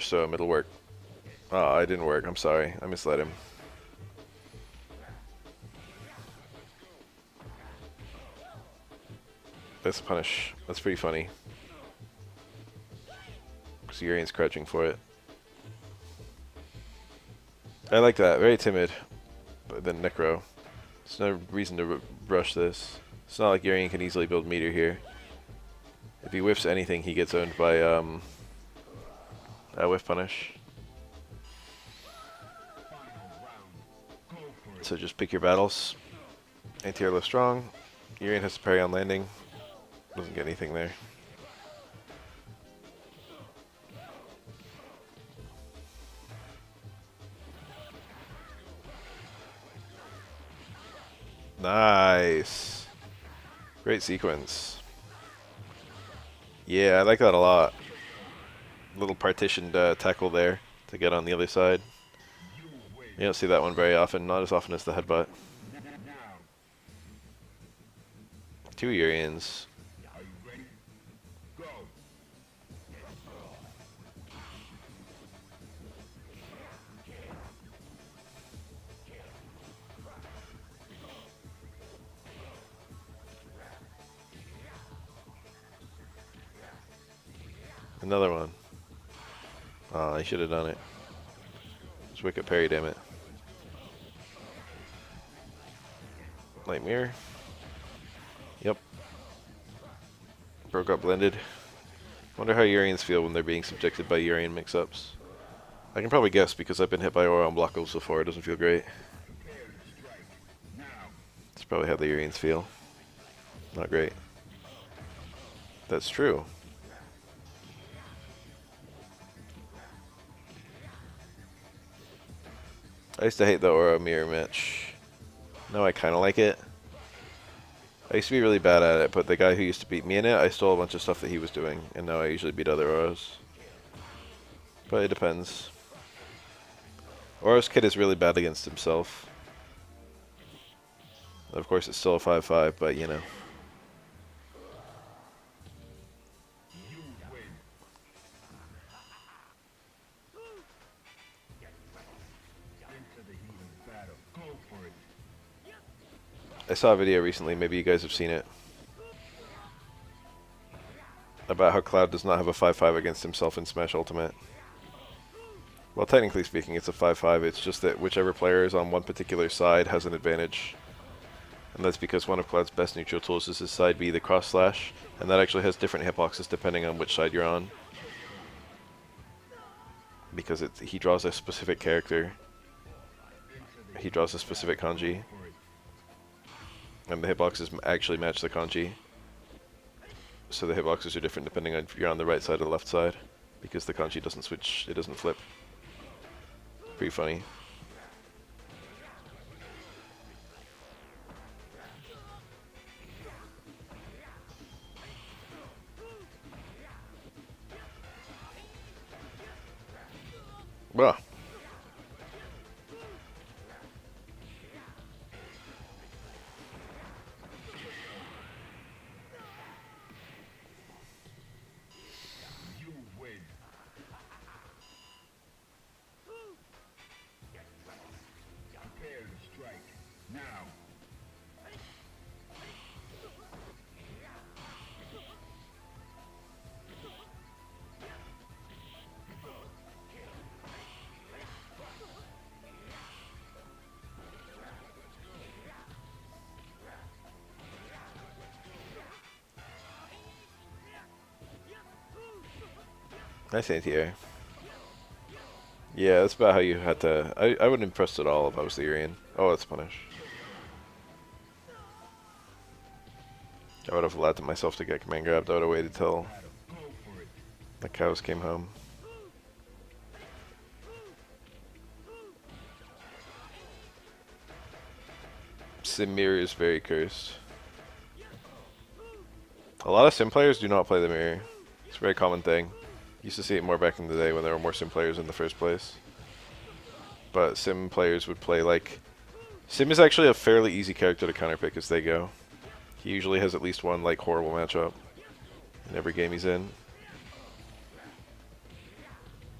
So middle work. Oh, it didn't work. I'm sorry. I misled him. That's a punish. That's pretty funny. Because Urian's crouching for it. I like that. Very timid. But then Necro. There's no reason to rush this. It's not like Yurian can easily build meter here. If he whiffs anything, he gets owned by whiff punish. So just pick your battles. Anti-air low strong. Urien has to parry on landing. Doesn't get anything there. Nice. Great sequence. Yeah, I like that a lot. Little partitioned tackle there to get on the other side. You don't see that one very often, not as often as the headbutt. 2 Urians. Another one. Oh, I should have done it. Just wicked parry, damn it. Light mirror. Yep. Broke up blended. Wonder how Urians feel when they're being subjected by Urien mix-ups. I can probably guess because I've been hit by Oro and blockos before. It doesn't feel great. That's probably how the Urians feel. Not great. That's true. I used to hate the Oro mirror match. Now I kind of like it. I used to be really bad at it, but the guy who used to beat me in it, I stole a bunch of stuff that he was doing, and now I usually beat other Oros. But it depends. Oro's kid is really bad against himself. Of course, it's still a 5-5, but you know. I saw a video recently, maybe you guys have seen it, about how Cloud does not have a 5-5 against himself in Smash Ultimate. Well, technically speaking, it's a 5-5, it's just that whichever player is on one particular side has an advantage. And that's because one of Cloud's best neutral tools is his side B, the cross slash, and that actually has different hitboxes depending on which side you're on. Because he draws a specific character. He draws a specific kanji. And the hitboxes actually match the kanji. So the hitboxes are different depending on if you're on the right side or the left side. Because the kanji doesn't switch, it doesn't flip. Pretty funny. Well. Nice anti-air. Yeah, that's about how you had to... I wouldn't have pressed at all if I was the Urien. Oh, that's punish. I would have allowed myself to get command grabbed. I would have waited till the cows came home. Sim mirror is very cursed. A lot of sim players do not play the mirror. It's a very common thing. Used to see it more back in the day when there were more sim players in the first place. But sim players would play like... Sim is actually a fairly easy character to counterpick as they go. He usually has at least one like horrible matchup in every game he's in.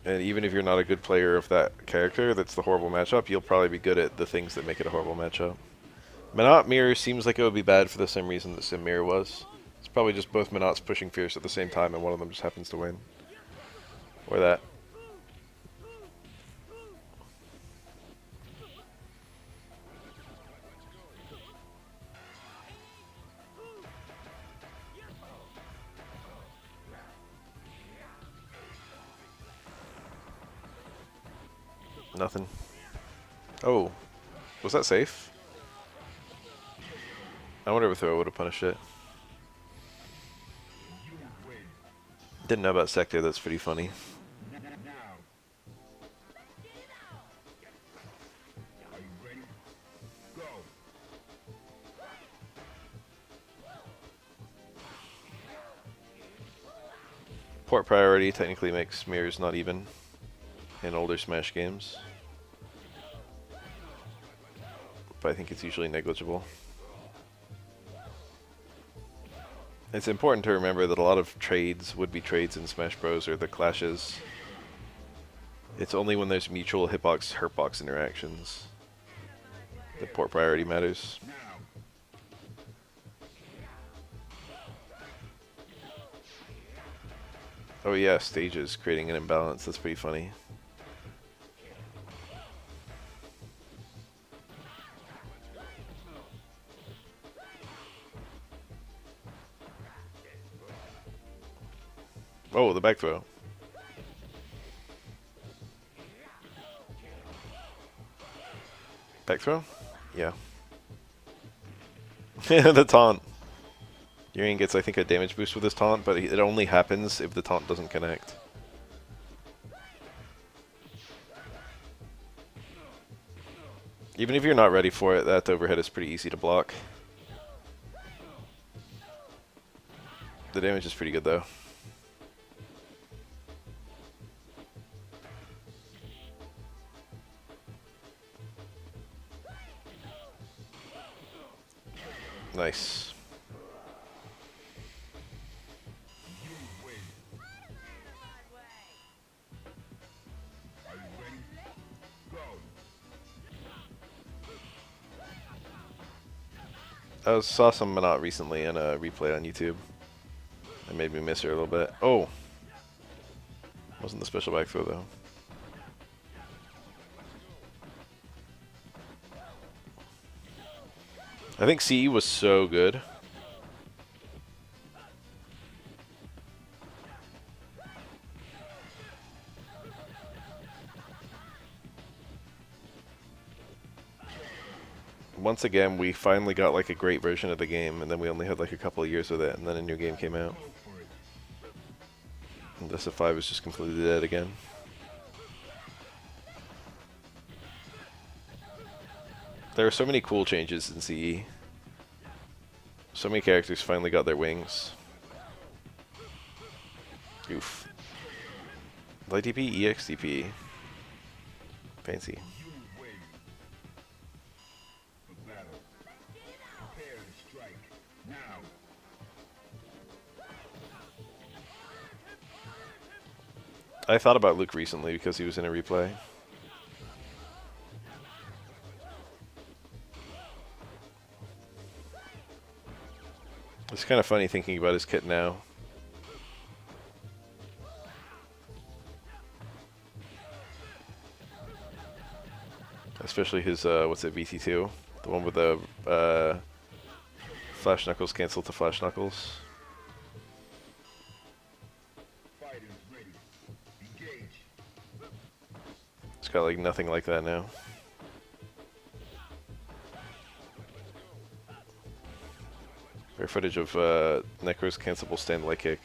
And even if you're not a good player of that character that's the horrible matchup, you'll probably be good at the things that make it a horrible matchup. Minot Mirror seems like it would be bad for the same reason that Sim Mirror was. It's probably just both Minots pushing Fierce at the same time and one of them just happens to win. Or that. Nothing. Oh, was that safe? I wonder if a throw would have punished it. Didn't know about Sector, that's pretty funny. Port priority technically makes mirrors not even in older Smash games, but I think it's usually negligible. It's important to remember that a lot of trades, would-be trades in Smash Bros. Or the clashes, it's only when there's mutual hitbox-hurtbox interactions that port priority matters. Oh yeah, stages creating an imbalance, that's pretty funny. Oh, the back throw. Back throw? Yeah. The taunt. Yurian gets, I think, a damage boost with his taunt, but it only happens if the taunt doesn't connect. Even if you're not ready for it, that overhead is pretty easy to block. The damage is pretty good, though. Nice. I saw some Minot recently in a replay on YouTube. It made me miss her a little bit. Oh! Wasn't the special back throw, though. I think CE was so good. Once again, we finally got like a great version of the game, and then we only had like a couple of years with it, and then a new game came out. And SF3 was just completely dead again. There are so many cool changes in CE. So many characters finally got their wings. Oof. Light DP, EX DP. Fancy. I thought about Luke recently because he was in a replay. It's kind of funny thinking about his kit now. Especially his, what's it, VT2? The one with the Flash Knuckles cancel to Flash Knuckles. It's got like nothing like that now. Rare footage of Necro's cancelable stand light kick.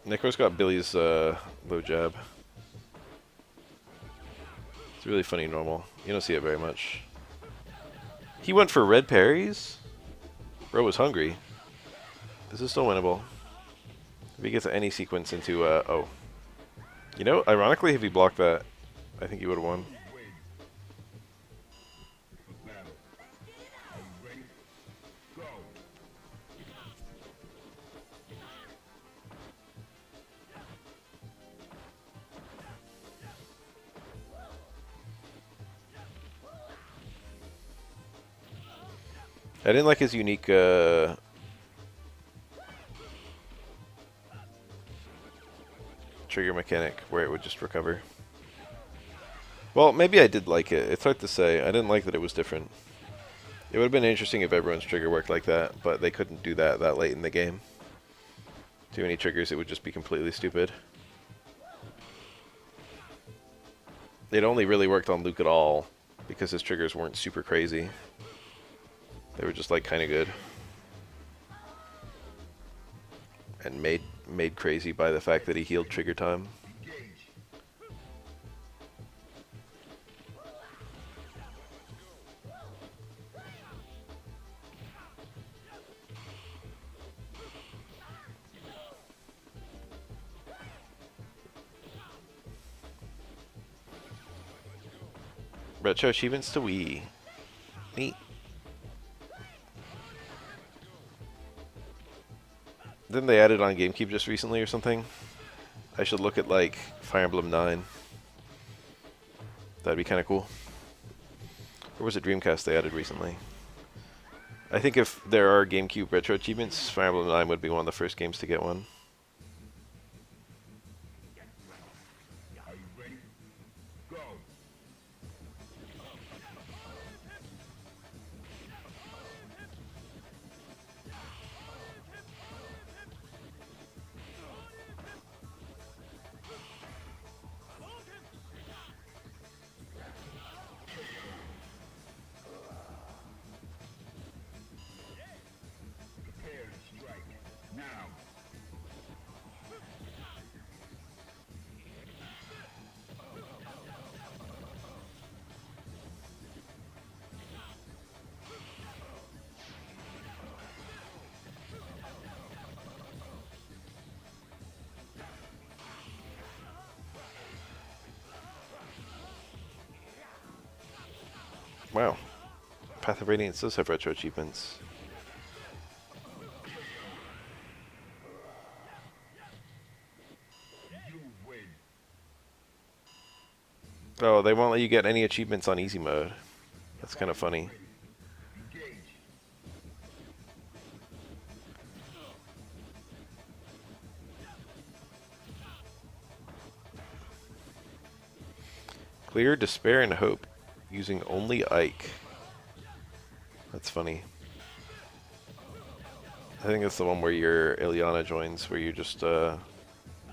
Necro's got Billy's low jab. It's really funny normal. You don't see it very much. He went for red parries? Bro was hungry. This is still winnable. If he gets any sequence into, oh. You know, ironically, if he blocked that, I think he would have won. I didn't like his unique, trigger mechanic where it would just recover. Well, maybe I did like it. It's hard to say. I didn't like that it was different. It would have been interesting if everyone's trigger worked like that, but they couldn't do that late in the game. Too many triggers, it would just be completely stupid. It only really worked on Luke at all because his triggers weren't super crazy. They were just like kind of good. And made crazy by the fact that he healed trigger time. Retro achievements to Wii. Neat. Didn't they add it on GameCube just recently or something? I should look at like Fire Emblem 9. That'd be kind of cool. Or was it Dreamcast they added recently? I think if there are GameCube retro achievements, Fire Emblem 9 would be one of the first games to get one. Are you ready? Go. Prepare to strike. Now. Wow. Path of Radiance does have retro achievements. You win. Oh, they won't let you get any achievements on easy mode. That's kind of funny. Engage. Clear Despair and Hope using only Ike. That's funny. I think it's the one where your Ileana joins, where you're just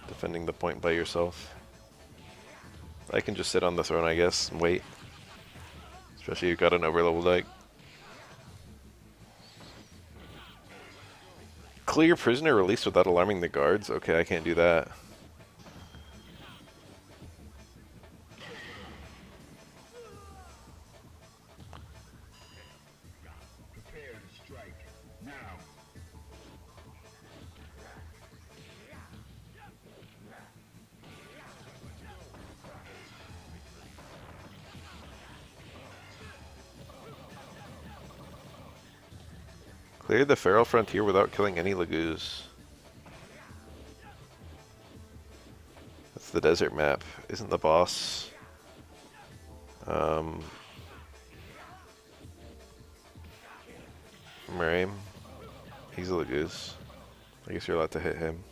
defending the point by yourself. I can just sit on the throne, I guess, and wait. Especially if you've got an overleveled Ike. Clear prisoner released without alarming the guards? Okay, I can't do that. Prepare to strike. Now. Clear the Feral Frontier without killing any Lagoos. That's the desert map. Isn't the boss... Miriam? He's a Lagoos. I guess you're allowed to hit him.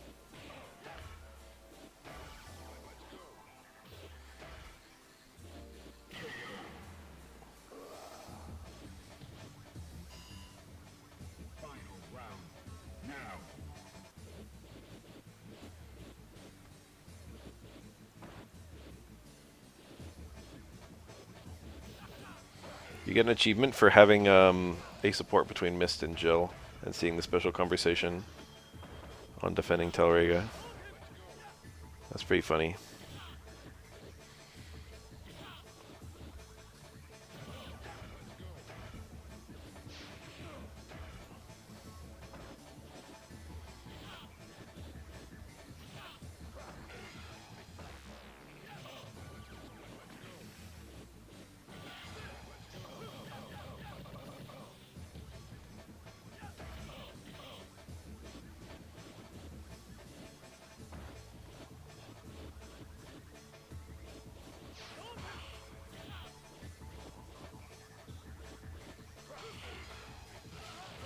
Final round. Now. You get an achievement for having a support between Mist and Jill and seeing the special conversation on defending Telrega. That's pretty funny.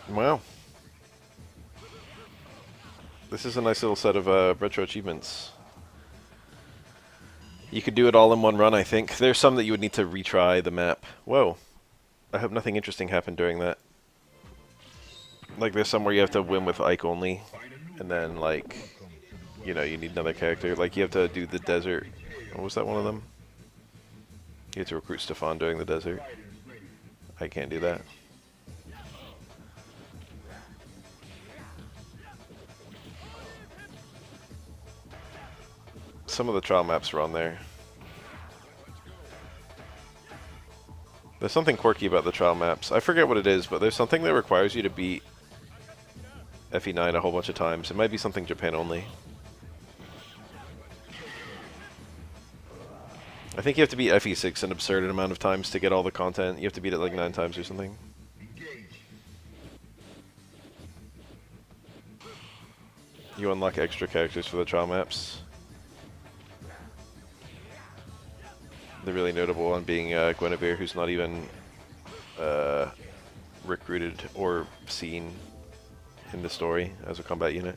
Wow. This is a nice little set of retro achievements. You could do it all in one run, I think. There's some that you would need to retry the map. Whoa. I hope nothing interesting happened during that. Like, there's somewhere you have to win with Ike only, and then, like, you know, you need another character. Like, you have to do the desert. What was that one of them? You have to recruit Stefan during the desert. I can't do that. Some of the trial maps are on there. There's something quirky about the trial maps. I forget what it is, but there's something that requires you to beat FE9 a whole bunch of times. It might be something Japan only. I think you have to beat FE6 an absurd amount of times to get all the content. You have to beat it like 9 times or something. You unlock extra characters for the trial maps. They're really notable on being Guinevere, who's not even recruited or seen in the story as a combat unit.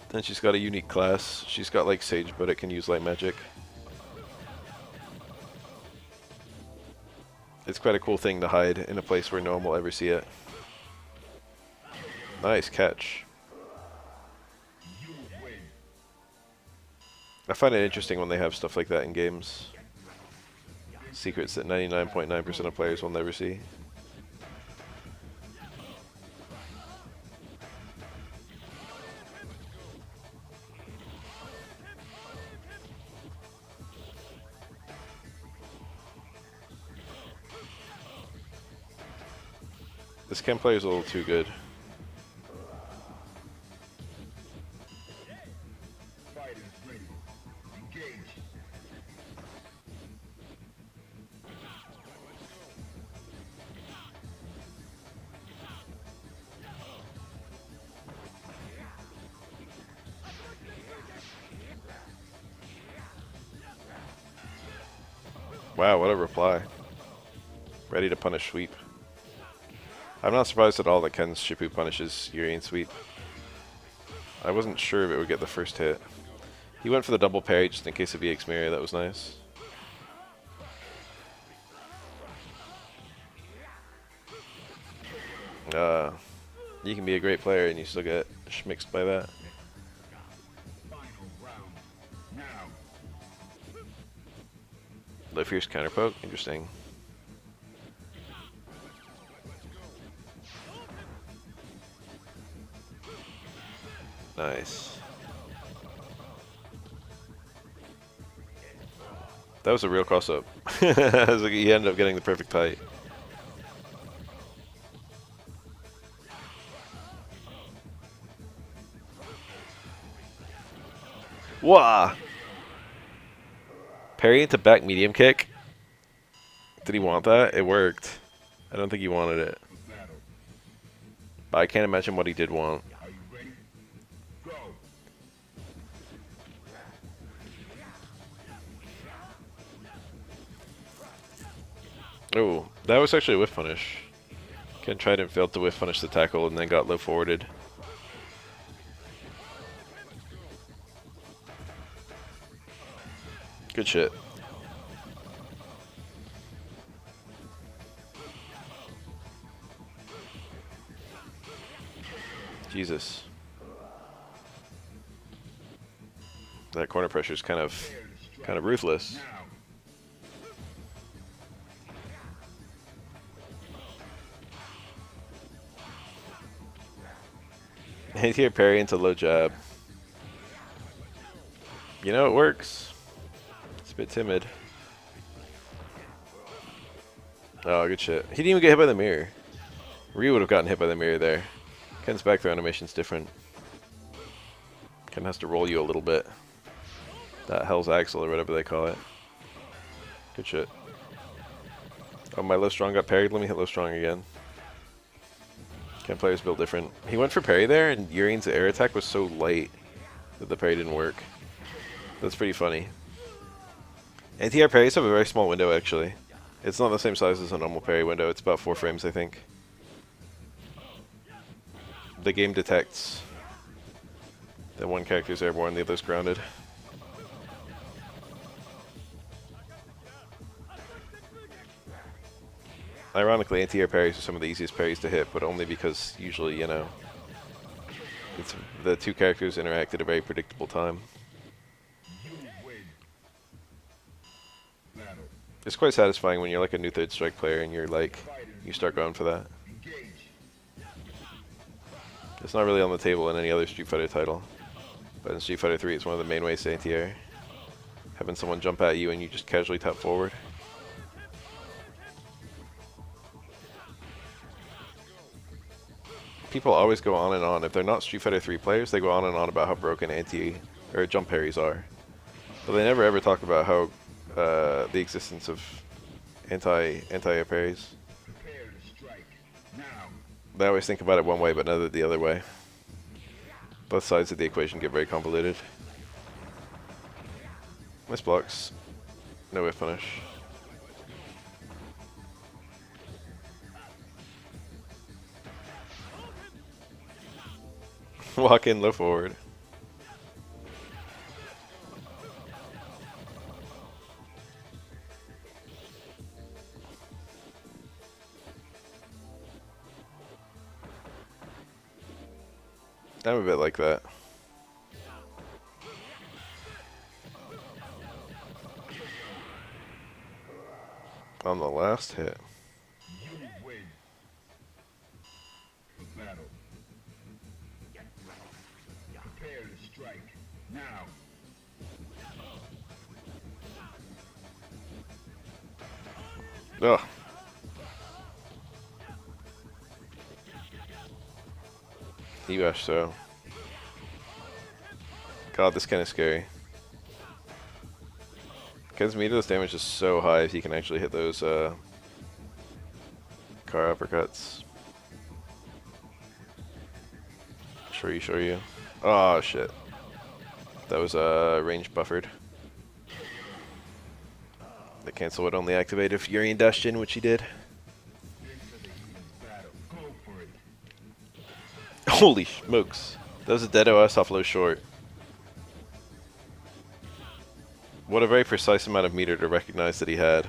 Then she's got a unique class. She's got like Sage, but it can use light magic. It's quite a cool thing to hide in a place where no one will ever see it. Nice catch. I find it interesting when they have stuff like that in games. Secrets that 99.9% of players will never see. This chem player is a little too good. Wow, what a reply. Ready to punish sweep. I'm not surprised at all that Ken's Shipu punishes Urien sweep. I wasn't sure if it would get the first hit. He went for the double parry just in case of EX Mirror, that was nice. You can be a great player and you still get schmixed by that. Low fierce counter poke, interesting. Nice. That was a real cross up. He ended up getting the perfect height. Wah! Parry into back medium kick. Did he want that? It worked. I don't think he wanted it. But I can't imagine what he did want. Oh, that was actually a whiff punish. Ken tried and failed to whiff punish the tackle and then got low forwarded. Good shit. Jesus. That corner pressure is kind of ruthless. And here parry into low jab. You know, it works. It's a bit timid. Oh, good shit. He didn't even get hit by the mirror. Ryu would have gotten hit by the mirror there. Ken's back throw animation's different. Ken has to roll you a little bit. That Hell's Axle or whatever they call it. Good shit. Oh, my low strong got parried. Let me hit low strong again. Ken players built different. He went for parry there, and Urien's air attack was so light that the parry didn't work. That's pretty funny. Anti-air parries have a very small window, actually. It's not the same size as a normal parry window. It's about 4 frames, I think. The game detects that one character's airborne, the other's grounded. Ironically, anti-air parries are some of the easiest parries to hit, but only because usually, you know, it's the two characters interact at a very predictable time. You win. Battle. It's quite satisfying when you're like a new third strike player and you're like, you start going for that. Engage. It's not really on the table in any other Street Fighter title, but in Street Fighter 3 it's one of the main ways to anti-air. Having someone jump at you and you just casually tap forward. People always go on and on. If they're not Street Fighter 3 players, they go on and on about how broken or jump parries are. But they never ever talk about how the existence of anti-air parries. Prepare to strike. Now. They always think about it one way, but never the other way. Both sides of the equation get very convoluted. Miss blocks. No whiff punish. Walk in, low forward. I'm a bit like that. On the last hit. You win. The battle. Prepare to strike. Now. Ugh. Ewash, so. God, this kind of scary. Because Mito's damage is so high if he can actually hit those car uppercuts. Show you. Oh shit. That was range buffered. The cancel would only activate if Urien dashed in, which he did. Battle. Go for it. Holy smokes. That was a dead OS off low short. What a very precise amount of meter to recognize that he had.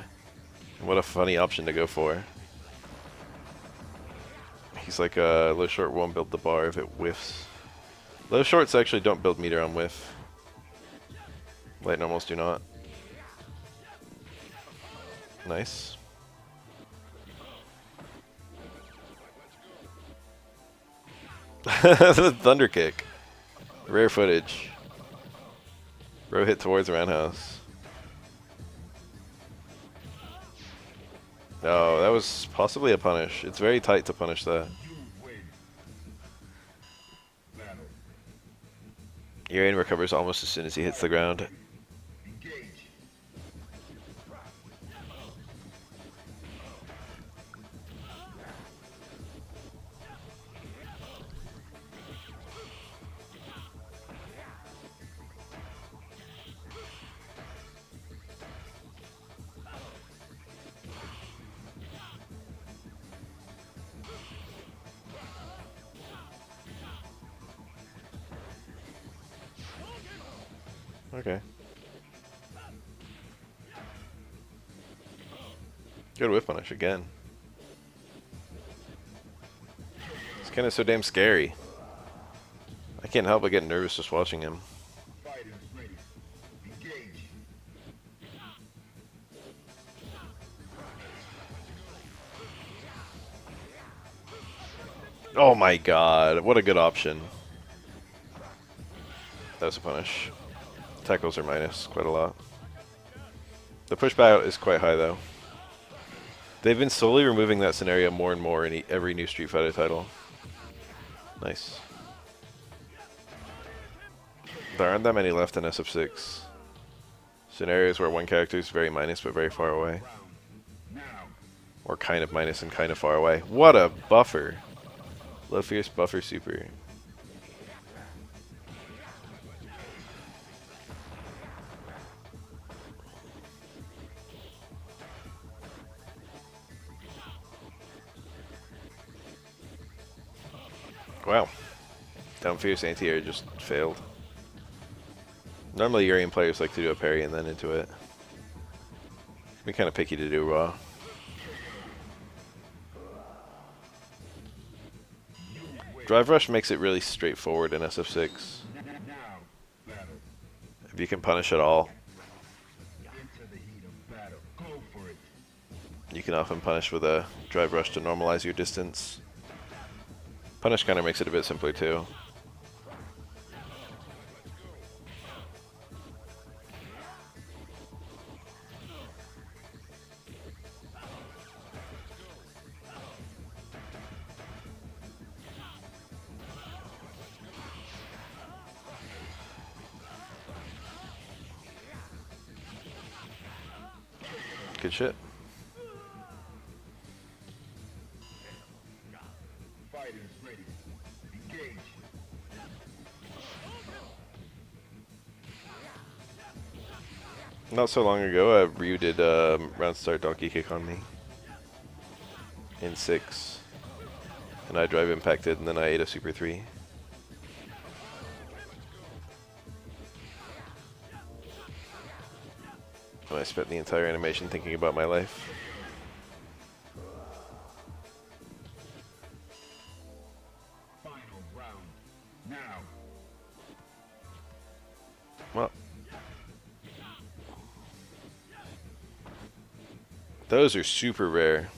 And what a funny option to go for. He's like, low short won't build the bar if it whiffs. Low shorts actually don't build meter on whiff. Light normals do not. Nice. The thunder kick. Rare footage. Bro hit towards roundhouse. Oh, that was possibly a punish. It's very tight to punish that. You win. Battle. Yurian recovers almost as soon as he hits the ground. Engage. Okay. Good whip punish again. It's kind of so damn scary. I can't help but get nervous just watching him. Fighters ready. Engage. Oh my god, what a good option. That was a punish. Tackles are minus quite a lot. The pushback is quite high though. They've been slowly removing that scenario more and more in every new Street Fighter title. Nice. There aren't that many left in SF6. Scenarios where one character is very minus but very far away. Now. Or kind of minus and kind of far away. What a buffer. Low fierce buffer super. Wow. Down fierce anti-air just failed. Normally Urien players like to do a parry and then into it. Be kind of picky to do raw. Drive Rush makes it really straightforward in SF6. Now, battle. If you can punish at all, Into the heat of battle. Go for it. you can often punish with a Drive Rush to normalize your distance. Punish kind of makes it a bit simpler too. Good shit. Fighters ready. Engage. Not so long ago, Ryu did round start donkey kick on me in 6, and I drive impacted, and then I ate a super 3. And I spent the entire animation thinking about my life. Final round. Now. Well, those are super rare.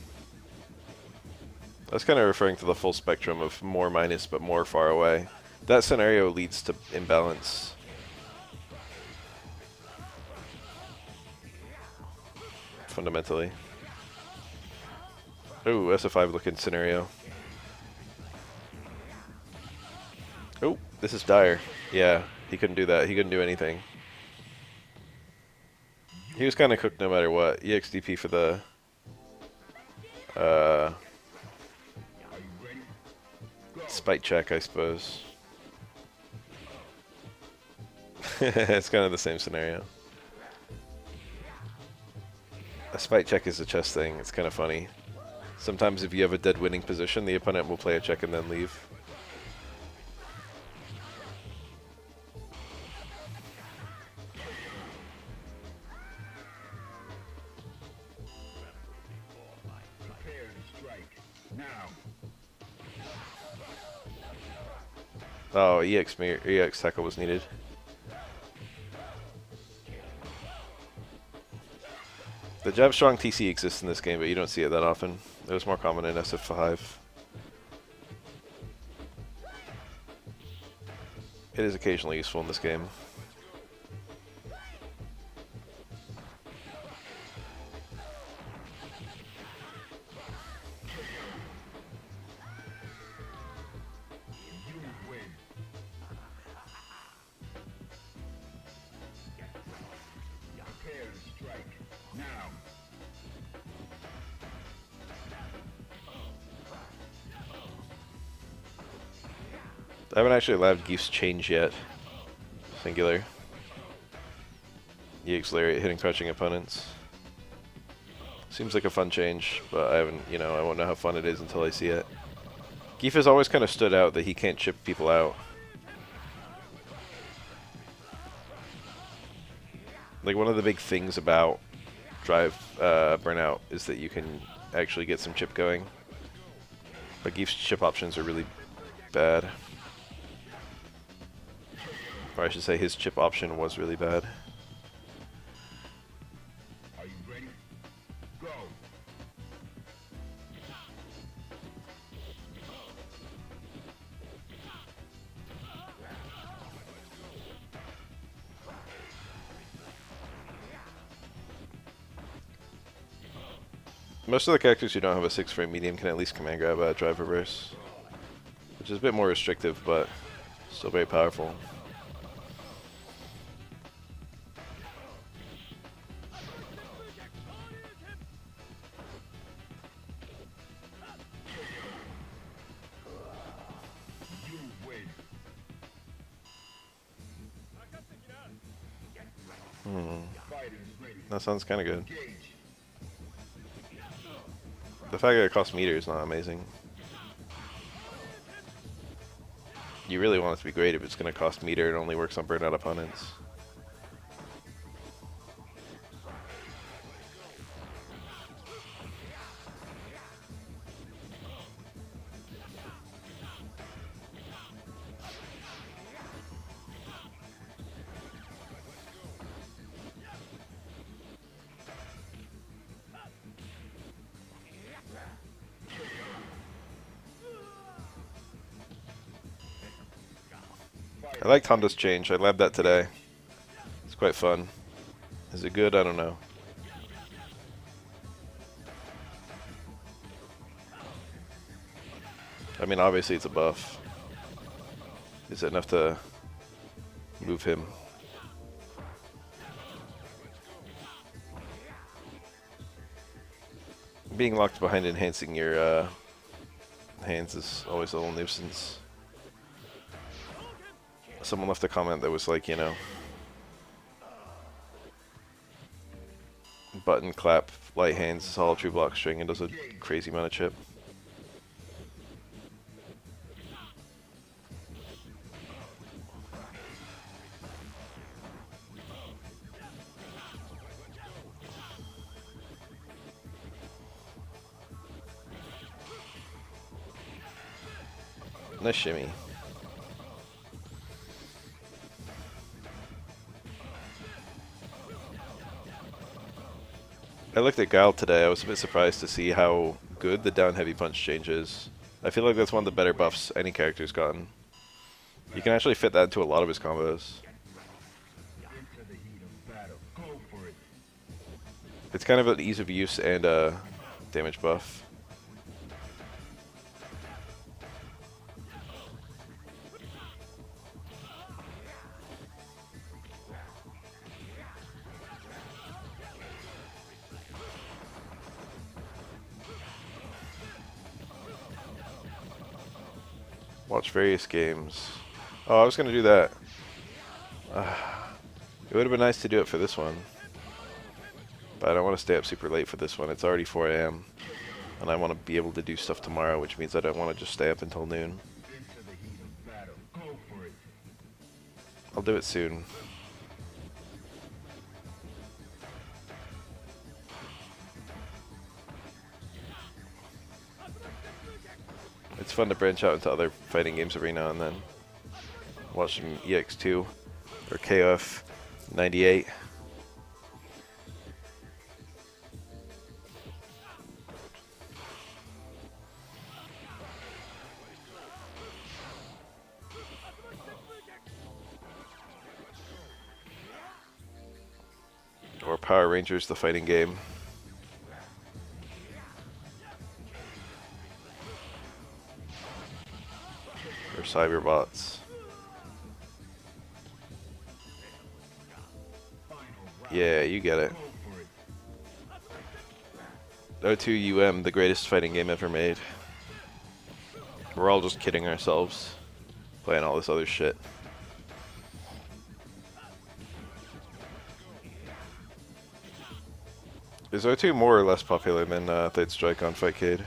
That's kind of referring to the full spectrum of more minus but more far away. That scenario leads to imbalance. Fundamentally. Oh, SF5 looking scenario. Oh, this is dire. Yeah, he couldn't do that. He couldn't do anything. He was kind of cooked no matter what. EXDP for the... Are you ready? spite check, I suppose. It's kind of the same scenario. A spite check is a chess thing. It's kind of funny. Sometimes if you have a dead winning position, the opponent will play a check and then leave. Prepare to strike. Now. Oh, EX tackle was needed. The jab strong TC exists in this game, but you don't see it that often. It was more common in SF5. It is occasionally useful in this game. You win. Prepare to strike. Now. I haven't actually allowed Geef's change yet. Singular. EX Lariat hitting crouching opponents. Seems like a fun change, but I haven't, I won't know how fun it is until I see it. Geef has always kind of stood out that he can't chip people out. Like, one of the big things about Drive Burnout is that you can actually get some chip going. But Geef's chip options are really bad. Or I should say his chip option was really bad. Are you ready? Go. Most of the characters who don't have a 6-frame medium can at least command grab a drive reverse, which is a bit more restrictive, but still very powerful. You win. Fighters ready. That sounds kind of good. Engage. The fact that it costs meter is not amazing. You really want it to be great if it's going to cost meter and only works on burnout opponents. I liked Honda's change. I labbed that today. It's quite fun. Is it good? I don't know. I mean, obviously it's a buff. Is it enough to move him? Being locked behind enhancing your hands is always a little nuisance. Someone left a comment that was like, you know, button, clap, light hands is all true block string and does a crazy amount of chip. Nice shimmy. I looked at Guile today. I was a bit surprised to see how good the down heavy punch change is. I feel like that's one of the better buffs any character's gotten. You can actually fit that into a lot of his combos. Into the heat of battle. Go for it. It's kind of an ease of use and a damage buff. Watch various games. Oh, I was gonna do that. It would have been nice to do it for this one. But I don't want to stay up super late for this one. It's already 4 AM. And I want to be able to do stuff tomorrow, which means I don't want to just stay up until noon. Into the heat of battle. Go for it. I'll do it soon. It's fun to branch out into other fighting games every now and then. Watch some EX2 or KOF 98. Or Power Rangers, the fighting game. Or Cyberbots. Yeah, you get it. O2UM, the greatest fighting game ever made. We're all just kidding ourselves, playing all this other shit. Is O2 more or less popular than Third Strike on Fightcade?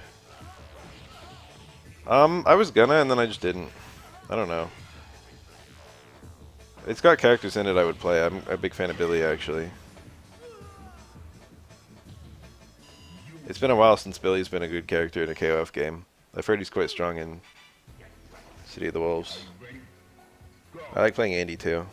I was gonna, and then I just didn't. I don't know. It's got characters in it I would play. I'm a big fan of Billy, actually. It's been a while since Billy's been a good character in a KOF game. I've heard he's quite strong in City of the Wolves. I like playing Andy, too.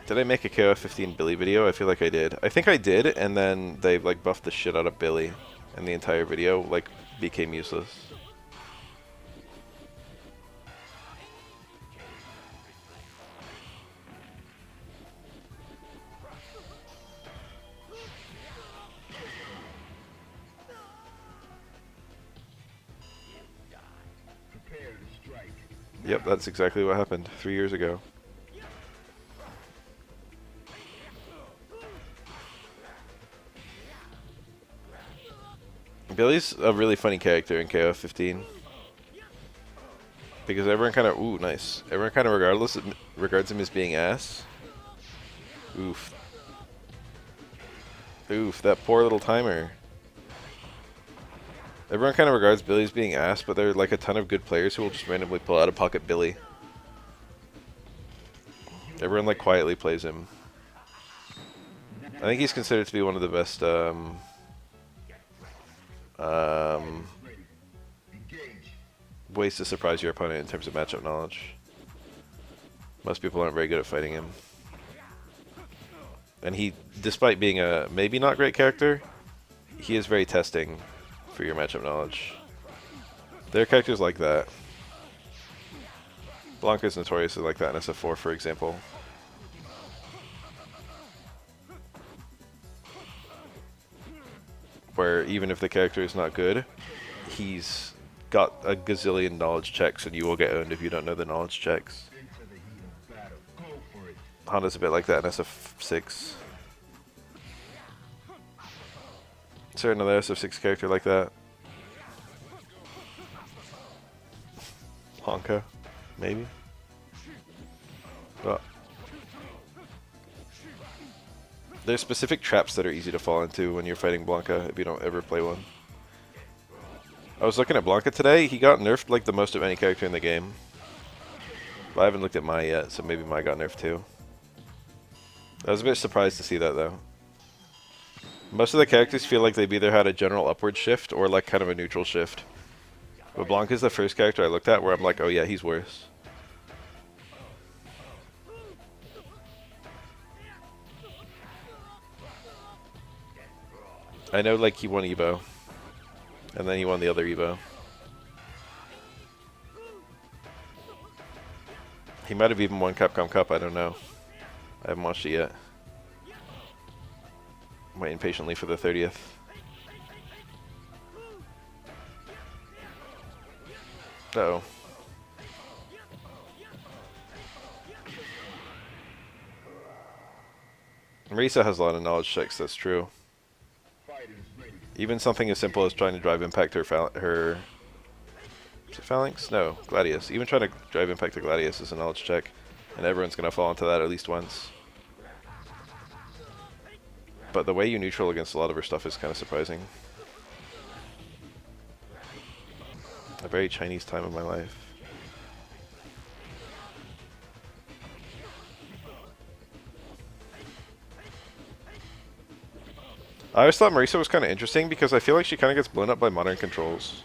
Did I make a KOF 15 Billy video? I feel like I did. I think I did, and then they like buffed the shit out of Billy, and the entire video like became useless. Prepare to strike. Yep, that's exactly what happened 3 years ago. Billy's a really funny character in KOF 15. Because everyone kind of, ooh, nice. Everyone kind of regards him as being ass. Oof. Oof, that poor little timer. Everyone kind of regards Billy as being ass, but there are like a ton of good players who will just randomly pull out of pocket Billy. Everyone like quietly plays him. I think he's considered to be one of the best Ready. Engage. Ways to surprise your opponent in terms of matchup knowledge. Most people aren't very good at fighting him. And he, despite being a maybe not great character, he is very testing for your matchup knowledge. There are characters like that. Blanca's notoriously like that in SF4, for example. Where even if the character is not good, he's got a gazillion knowledge checks and you will get owned if you don't know the knowledge checks. Into the heat of battle. Go for it. Honda's a bit like that in SF6. Is there another SF6 character like that? Honka? Maybe? Oh. There's specific traps that are easy to fall into when you're fighting Blanca if you don't ever play one. I was looking at Blanca today. He got nerfed like the most of any character in the game. But I haven't looked at Mai yet, so maybe Mai got nerfed too. I was a bit surprised to see that though. Most of the characters feel like they've either had a general upward shift or like kind of a neutral shift. But Blanca's the first character I looked at where I'm like, oh yeah, he's worse. I know like he won Evo. And then he won the other Evo. He might have even won Capcom Cup, I don't know. I haven't watched it yet. I'm waiting patiently for the 30th. Uh-oh. Marisa has a lot of knowledge checks, that's true. Fighters ready. Even something as simple as trying to drive impact her is it Phalanx? No, Gladius. Even trying to drive impact to Gladius is a knowledge check. And everyone's going to fall into that at least once. But the way you neutral against a lot of her stuff is kind of surprising. A very Chinese time of my life. I always thought Marisa was kind of interesting because I feel like she kind of gets blown up by modern controls.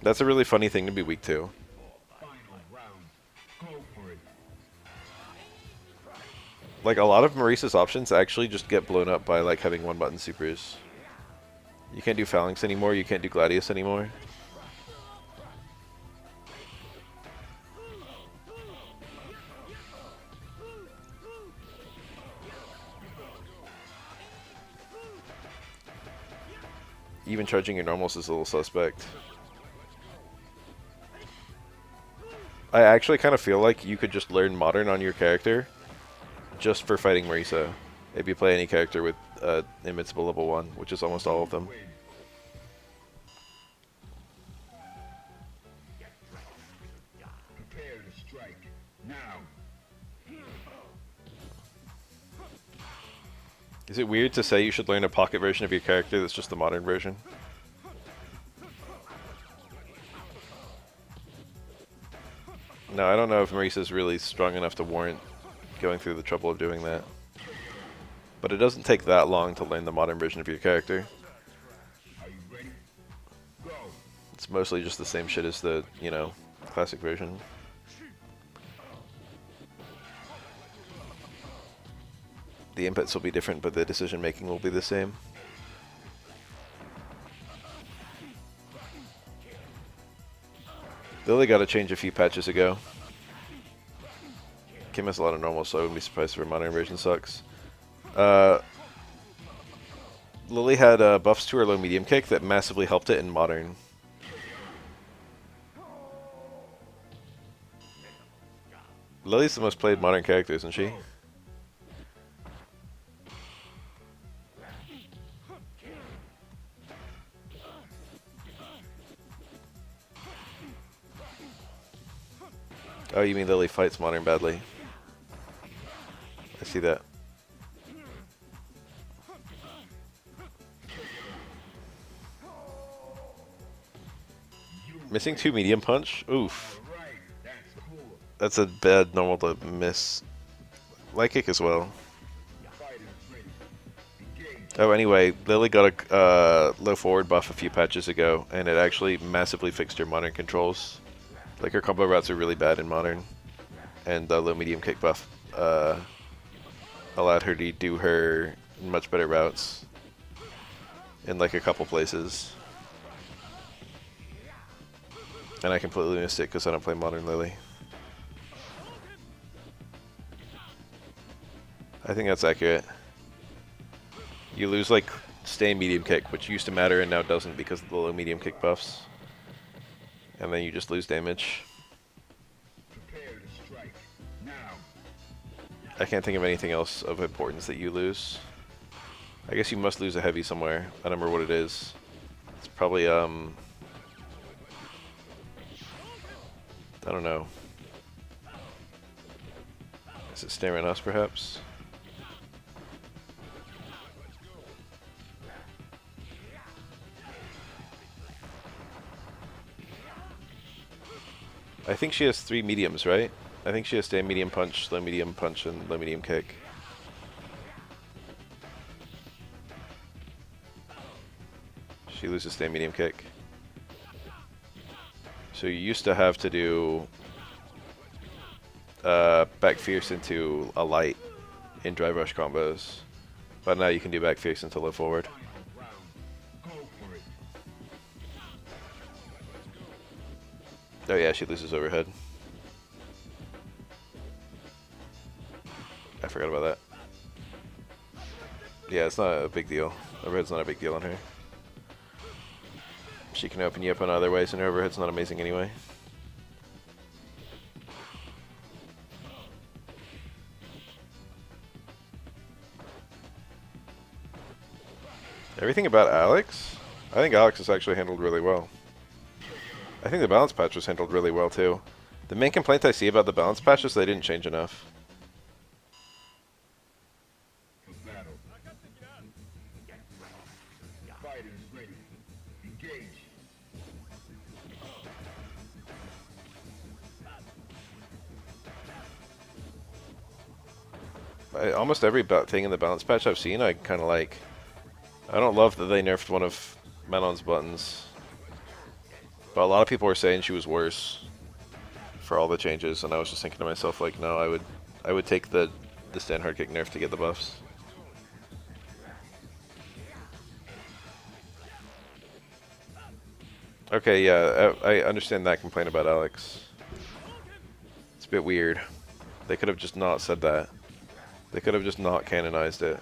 That's a really funny thing to be weak to. Final round. Go for it. Like, a lot of Marisa's options actually just get blown up by, like, having one-button supers. You can't do Phalanx anymore, you can't do Gladius anymore. Even charging your normals is a little suspect. I actually kind of feel like you could just learn Modern on your character just for fighting Marisa. If you play any character with Invincible level 1, which is almost all of them. Prepare to strike. Now. Is it weird to say you should learn a pocket version of your character that's just the Modern version? No, I don't know if Marisa's really strong enough to warrant going through the trouble of doing that. But it doesn't take that long to learn the Modern version of your character. Are you ready? Go. It's mostly just the same shit as the, you know, classic version. The inputs will be different, but the decision making will be the same. Lily got a change a few patches ago. Kim has a lot of normal, so I wouldn't be surprised if her Modern version sucks. Lily had buffs to her low medium kick that massively helped it in Modern. Lily's the most played Modern character, isn't she? Oh, you mean Lily fights Modern badly? I see that. Missing 2 medium punch? Oof. Alright, that's cool. That's a bad normal to miss. Light kick as well. Fighters ready. Engage. Oh, anyway, Lily got a low forward buff a few patches ago, and it actually massively fixed her modern controls. Like, her combo routes are really bad in modern, and the low medium kick buff allowed her to do her much better routes in like a couple places. And I completely missed it because I don't play modern Lily. I think that's accurate. You lose like stay medium kick, which used to matter and now doesn't because of the low medium kick buffs. And then you just lose damage. Prepare to strike. Now. I can't think of anything else of importance that you lose. I guess you must lose a heavy somewhere. I don't remember what it is. It's probably, I don't know. Is it staring us, perhaps? I think she has 3 mediums, right? I think she has stay medium punch, and low medium kick. She loses stay medium kick. So you used to have to do back fierce into a light in drive rush combos, but now you can do back fierce into low forward. Go for it. Oh yeah, she loses overhead. I forgot about that. Yeah, it's not a big deal. Overhead's not a big deal on her. She can open you up in other ways, and her overhead's not amazing anyway. Everything about Alex? I think Alex is actually handled really well. I think the balance patch was handled really well too. The main complaint I see about the balance patch is they didn't change enough. For battle. Fighters ready. Engage. Almost every thing in the balance patch I've seen, I kind of like. I don't love that they nerfed one of Manon's buttons, but a lot of people were saying she was worse for all the changes, and I was just thinking to myself, like, no, I would take the stand hard kick nerf to get the buffs. Okay, yeah, I understand that complaint about Alex. It's a bit weird. They could have just not said that. They could have just not canonized it.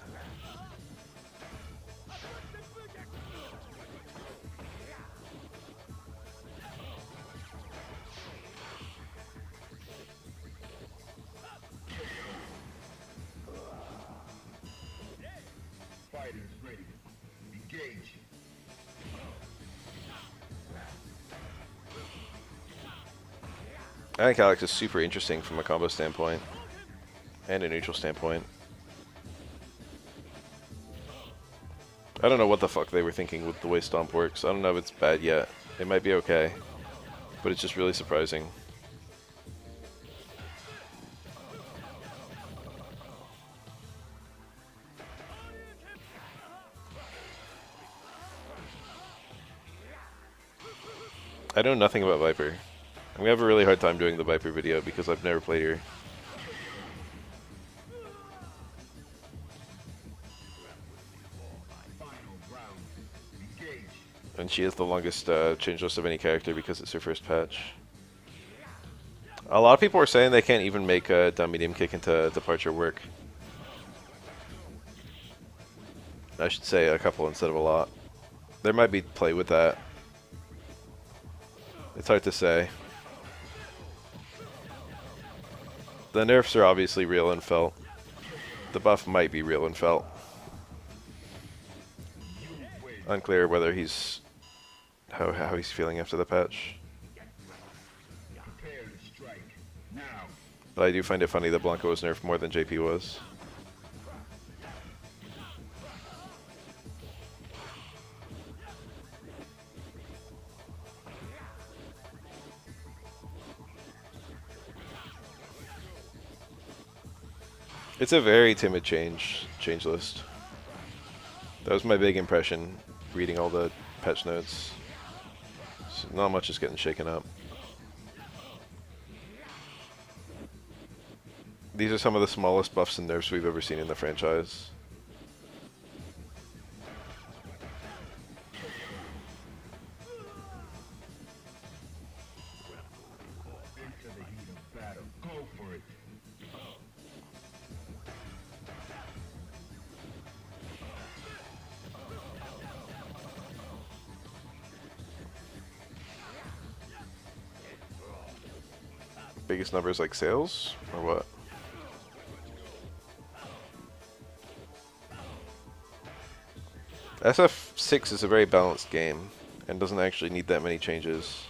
Fighters ready. Engage. I think Alex is super interesting from a combo standpoint and a neutral standpoint. I don't know what the fuck they were thinking with the way Stomp works. I don't know if it's bad yet. It might be okay, but it's just really surprising. I know nothing about Viper. I'm gonna have a really hard time doing the Viper video because I've never played her. Final round. Engage. And she has the longest change list of any character because it's her first patch. A lot of people are saying they can't even make a down medium kick into departure work. I should say a couple instead of a lot. There might be play with that. It's hard to say. The nerfs are obviously real and felt. The buff might be real and felt. Unclear whether he's how he's feeling after the patch. Prepare to strike. Now. But I do find it funny that Blanco was nerfed more than JP was. It's a very timid change list. That was my big impression, reading all the patch notes. So not much is getting shaken up. These are some of the smallest buffs and nerfs we've ever seen in the franchise. Into the heat of battle. Go for it. Biggest numbers like sales? Or what? SF6 is a very balanced game and doesn't actually need that many changes.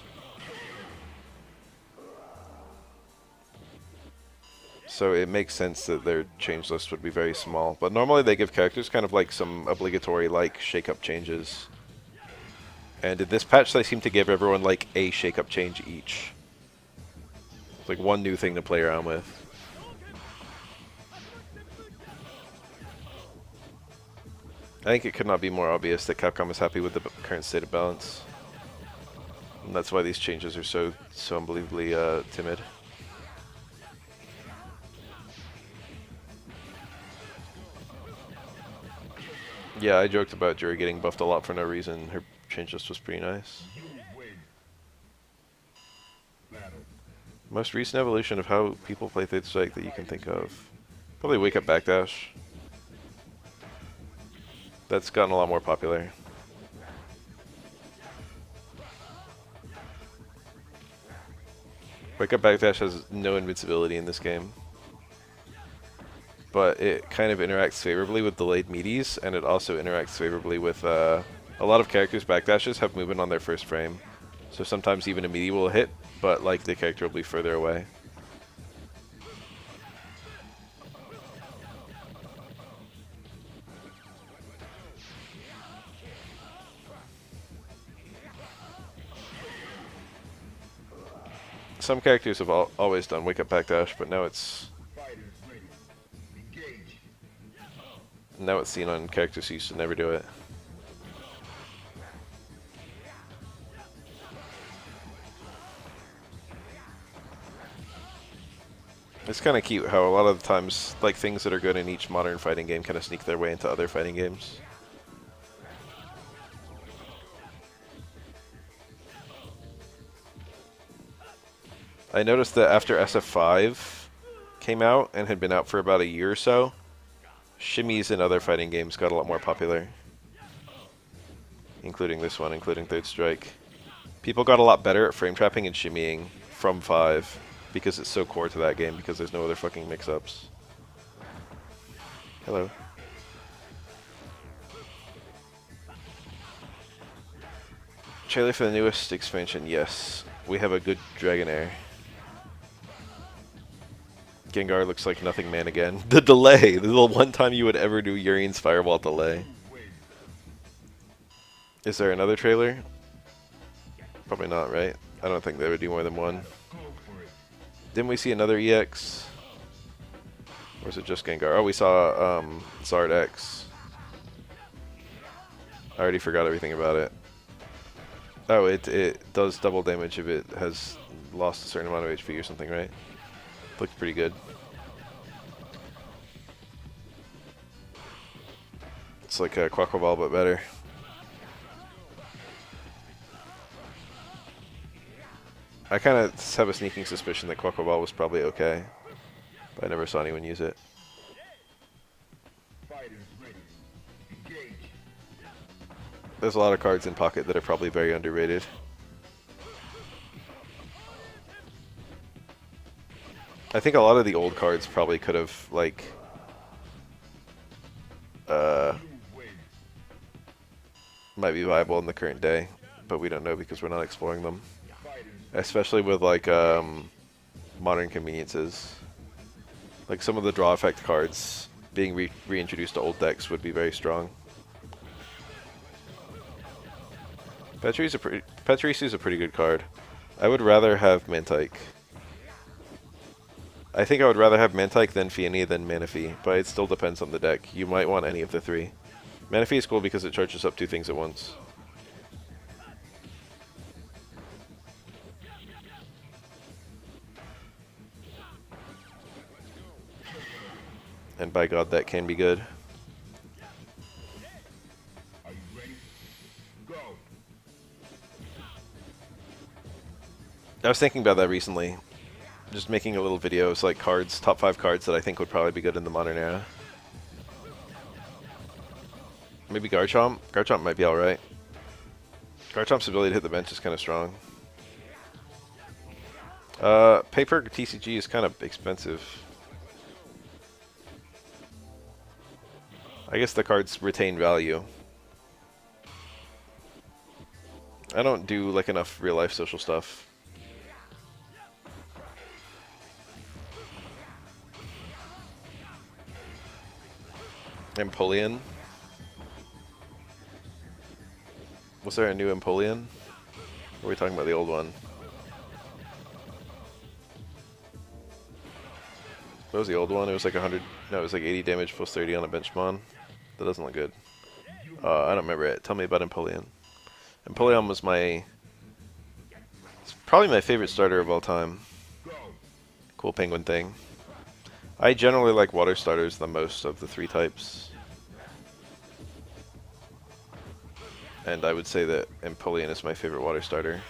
So it makes sense that their change list would be very small. But normally they give characters kind of like some obligatory like shake-up changes. And in this patch they seem to give everyone like a shake-up change each. It's like one new thing to play around with. I think it could not be more obvious that Capcom is happy with the current state of balance. And that's why these changes are so unbelievably timid. Yeah, I joked about Jury getting buffed a lot for no reason. Her change list was pretty nice. You win. Battle. Most recent evolution of how people play Third Strike that you can think of. Probably Wake Up Backdash. That's gotten a lot more popular. Wake Up Backdash has no invincibility in this game. But it kind of interacts favorably with delayed meaties, and it also interacts favorably with a lot of characters' backdashes have movement on their first frame. So sometimes even a meaty will hit, but like the character will be further away. Some characters have always done Wake Up Backdash, but now it's seen on characters who used to never do it. It's kind of cute how a lot of the times, like, things that are good in each modern fighting game kind of sneak their way into other fighting games. I noticed that after SF5 came out and had been out for about a year or so, shimmies in other fighting games got a lot more popular. Including this one, including Third Strike. People got a lot better at frame trapping and shimmying from 5 because it's so core to that game because there's no other fucking mix-ups. Hello. Trailer for the newest expansion, yes. We have a good Dragonair. Gengar looks like nothing man again. The delay! This is the one time you would ever do Urian's Fireball delay. Is there another trailer? Probably not, right? I don't think they would do more than one. Didn't we see another EX? Or is it just Gengar? Oh, we saw Zard X. I already forgot everything about it. Oh, it does double damage if it has lost a certain amount of HP or something, right? Looks pretty good. It's like a Quaquaval, but better. I kind of have a sneaking suspicion that Quaquaval was probably okay, but I never saw anyone use it. There's a lot of cards in Pocket that are probably very underrated. I think a lot of the old cards probably could have, like, might be viable in the current day, but we don't know because we're not exploring them. Especially with, like, modern conveniences. Like, some of the draw effect cards being reintroduced to old decks would be very strong. Patrice's a pretty good card. I would rather have Mantike. I think I would rather have Mantike than Fianni than Manaphy, but it still depends on the deck. You might want any of the three. Manaphy is cool because it charges up two things at once. And by God, that can be good. Are you ready? Go. I was thinking about that recently. Just making a little video. It's like cards, top 5 cards that I think would probably be good in the modern era. Maybe Garchomp? Garchomp might be alright. Garchomp's ability to hit the bench is kind of strong. Paper TCG is kind of expensive. I guess the cards retain value. I don't do like enough real life social stuff. Empoleon. Was there a new Empoleon? Or are we talking about the old one? What was the old one? It was like 100. No, it was like 80 damage plus 30 on a bench mon. That doesn't look good. I don't remember it. Tell me about Empoleon. Empoleon was my... It's probably my favorite starter of all time. Cool penguin thing. I generally like water starters the most of the 3 types. And I would say that Empoleon is my favorite water starter.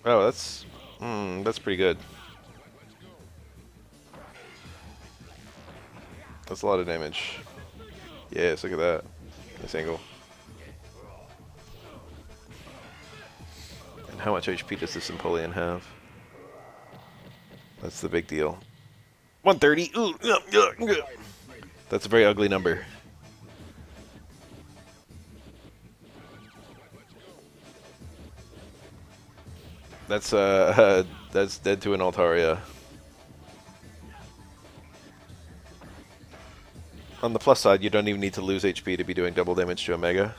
Oh, that's pretty good. That's a lot of damage. Yes, look at that. Nice angle. And how much HP does this Empoleon have? That's the big deal. 130. Ooh, that's a very ugly number. That's that's dead to an Altaria. On the plus side, you don't even need to lose HP to be doing double damage to a Mega.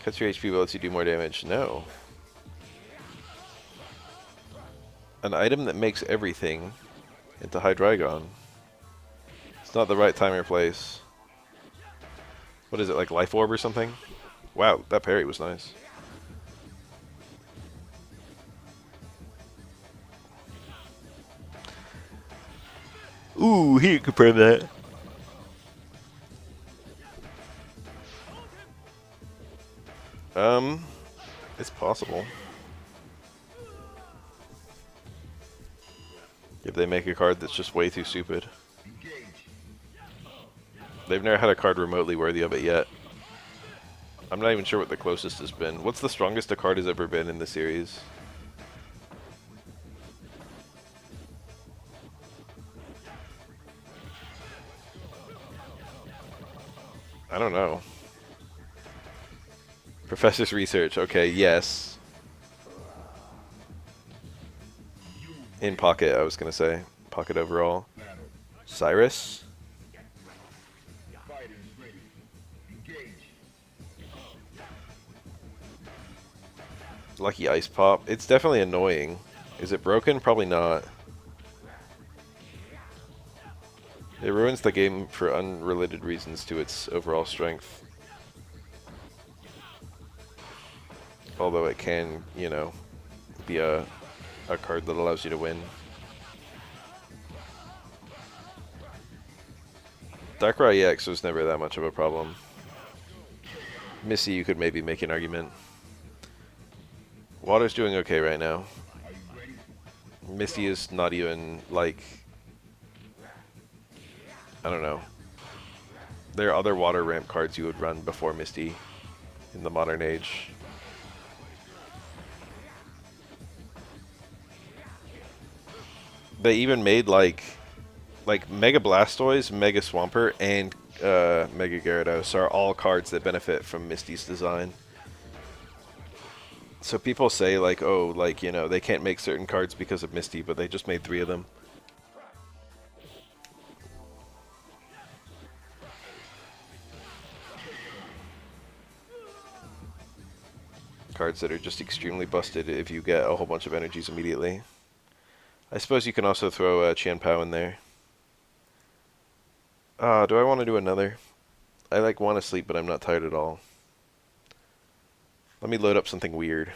Cuts your HP but lets you do more damage. No. An item that makes everything into Hydreigon. It's not the right time or place. What is it, like Life Orb or something? Wow, that parry was nice. Ooh, he didn't confirm that. It's possible. If they make a card that's just way too stupid. They've never had a card remotely worthy of it yet. I'm not even sure what the closest has been. What's the strongest a card has ever been in the series? I don't know. Professor's research. Okay, yes. In pocket, I was gonna say. Pocket overall. Cyrus? Lucky Ice Pop. It's definitely annoying. Is it broken? Probably not. It ruins the game for unrelated reasons to its overall strength. Although it can, you know, be a card that allows you to win. Darkrai EX was never that much of a problem. Missy, you could maybe make an argument. Water's doing okay right now. Misty is not even, like... I don't know. There are other water ramp cards you would run before Misty in the modern age. They even made like Mega Blastoise, Mega Swampert, and Mega Gyarados are all cards that benefit from Misty's design. So people say like, oh, like, you know, they can't make certain cards because of Misty, but they just made 3 of them. Cards that are just extremely busted if you get a whole bunch of energies immediately. I suppose you can also throw Qian Pao in there. Do I want to do another? I like want to sleep, but I'm not tired at all. Let me load up something weird.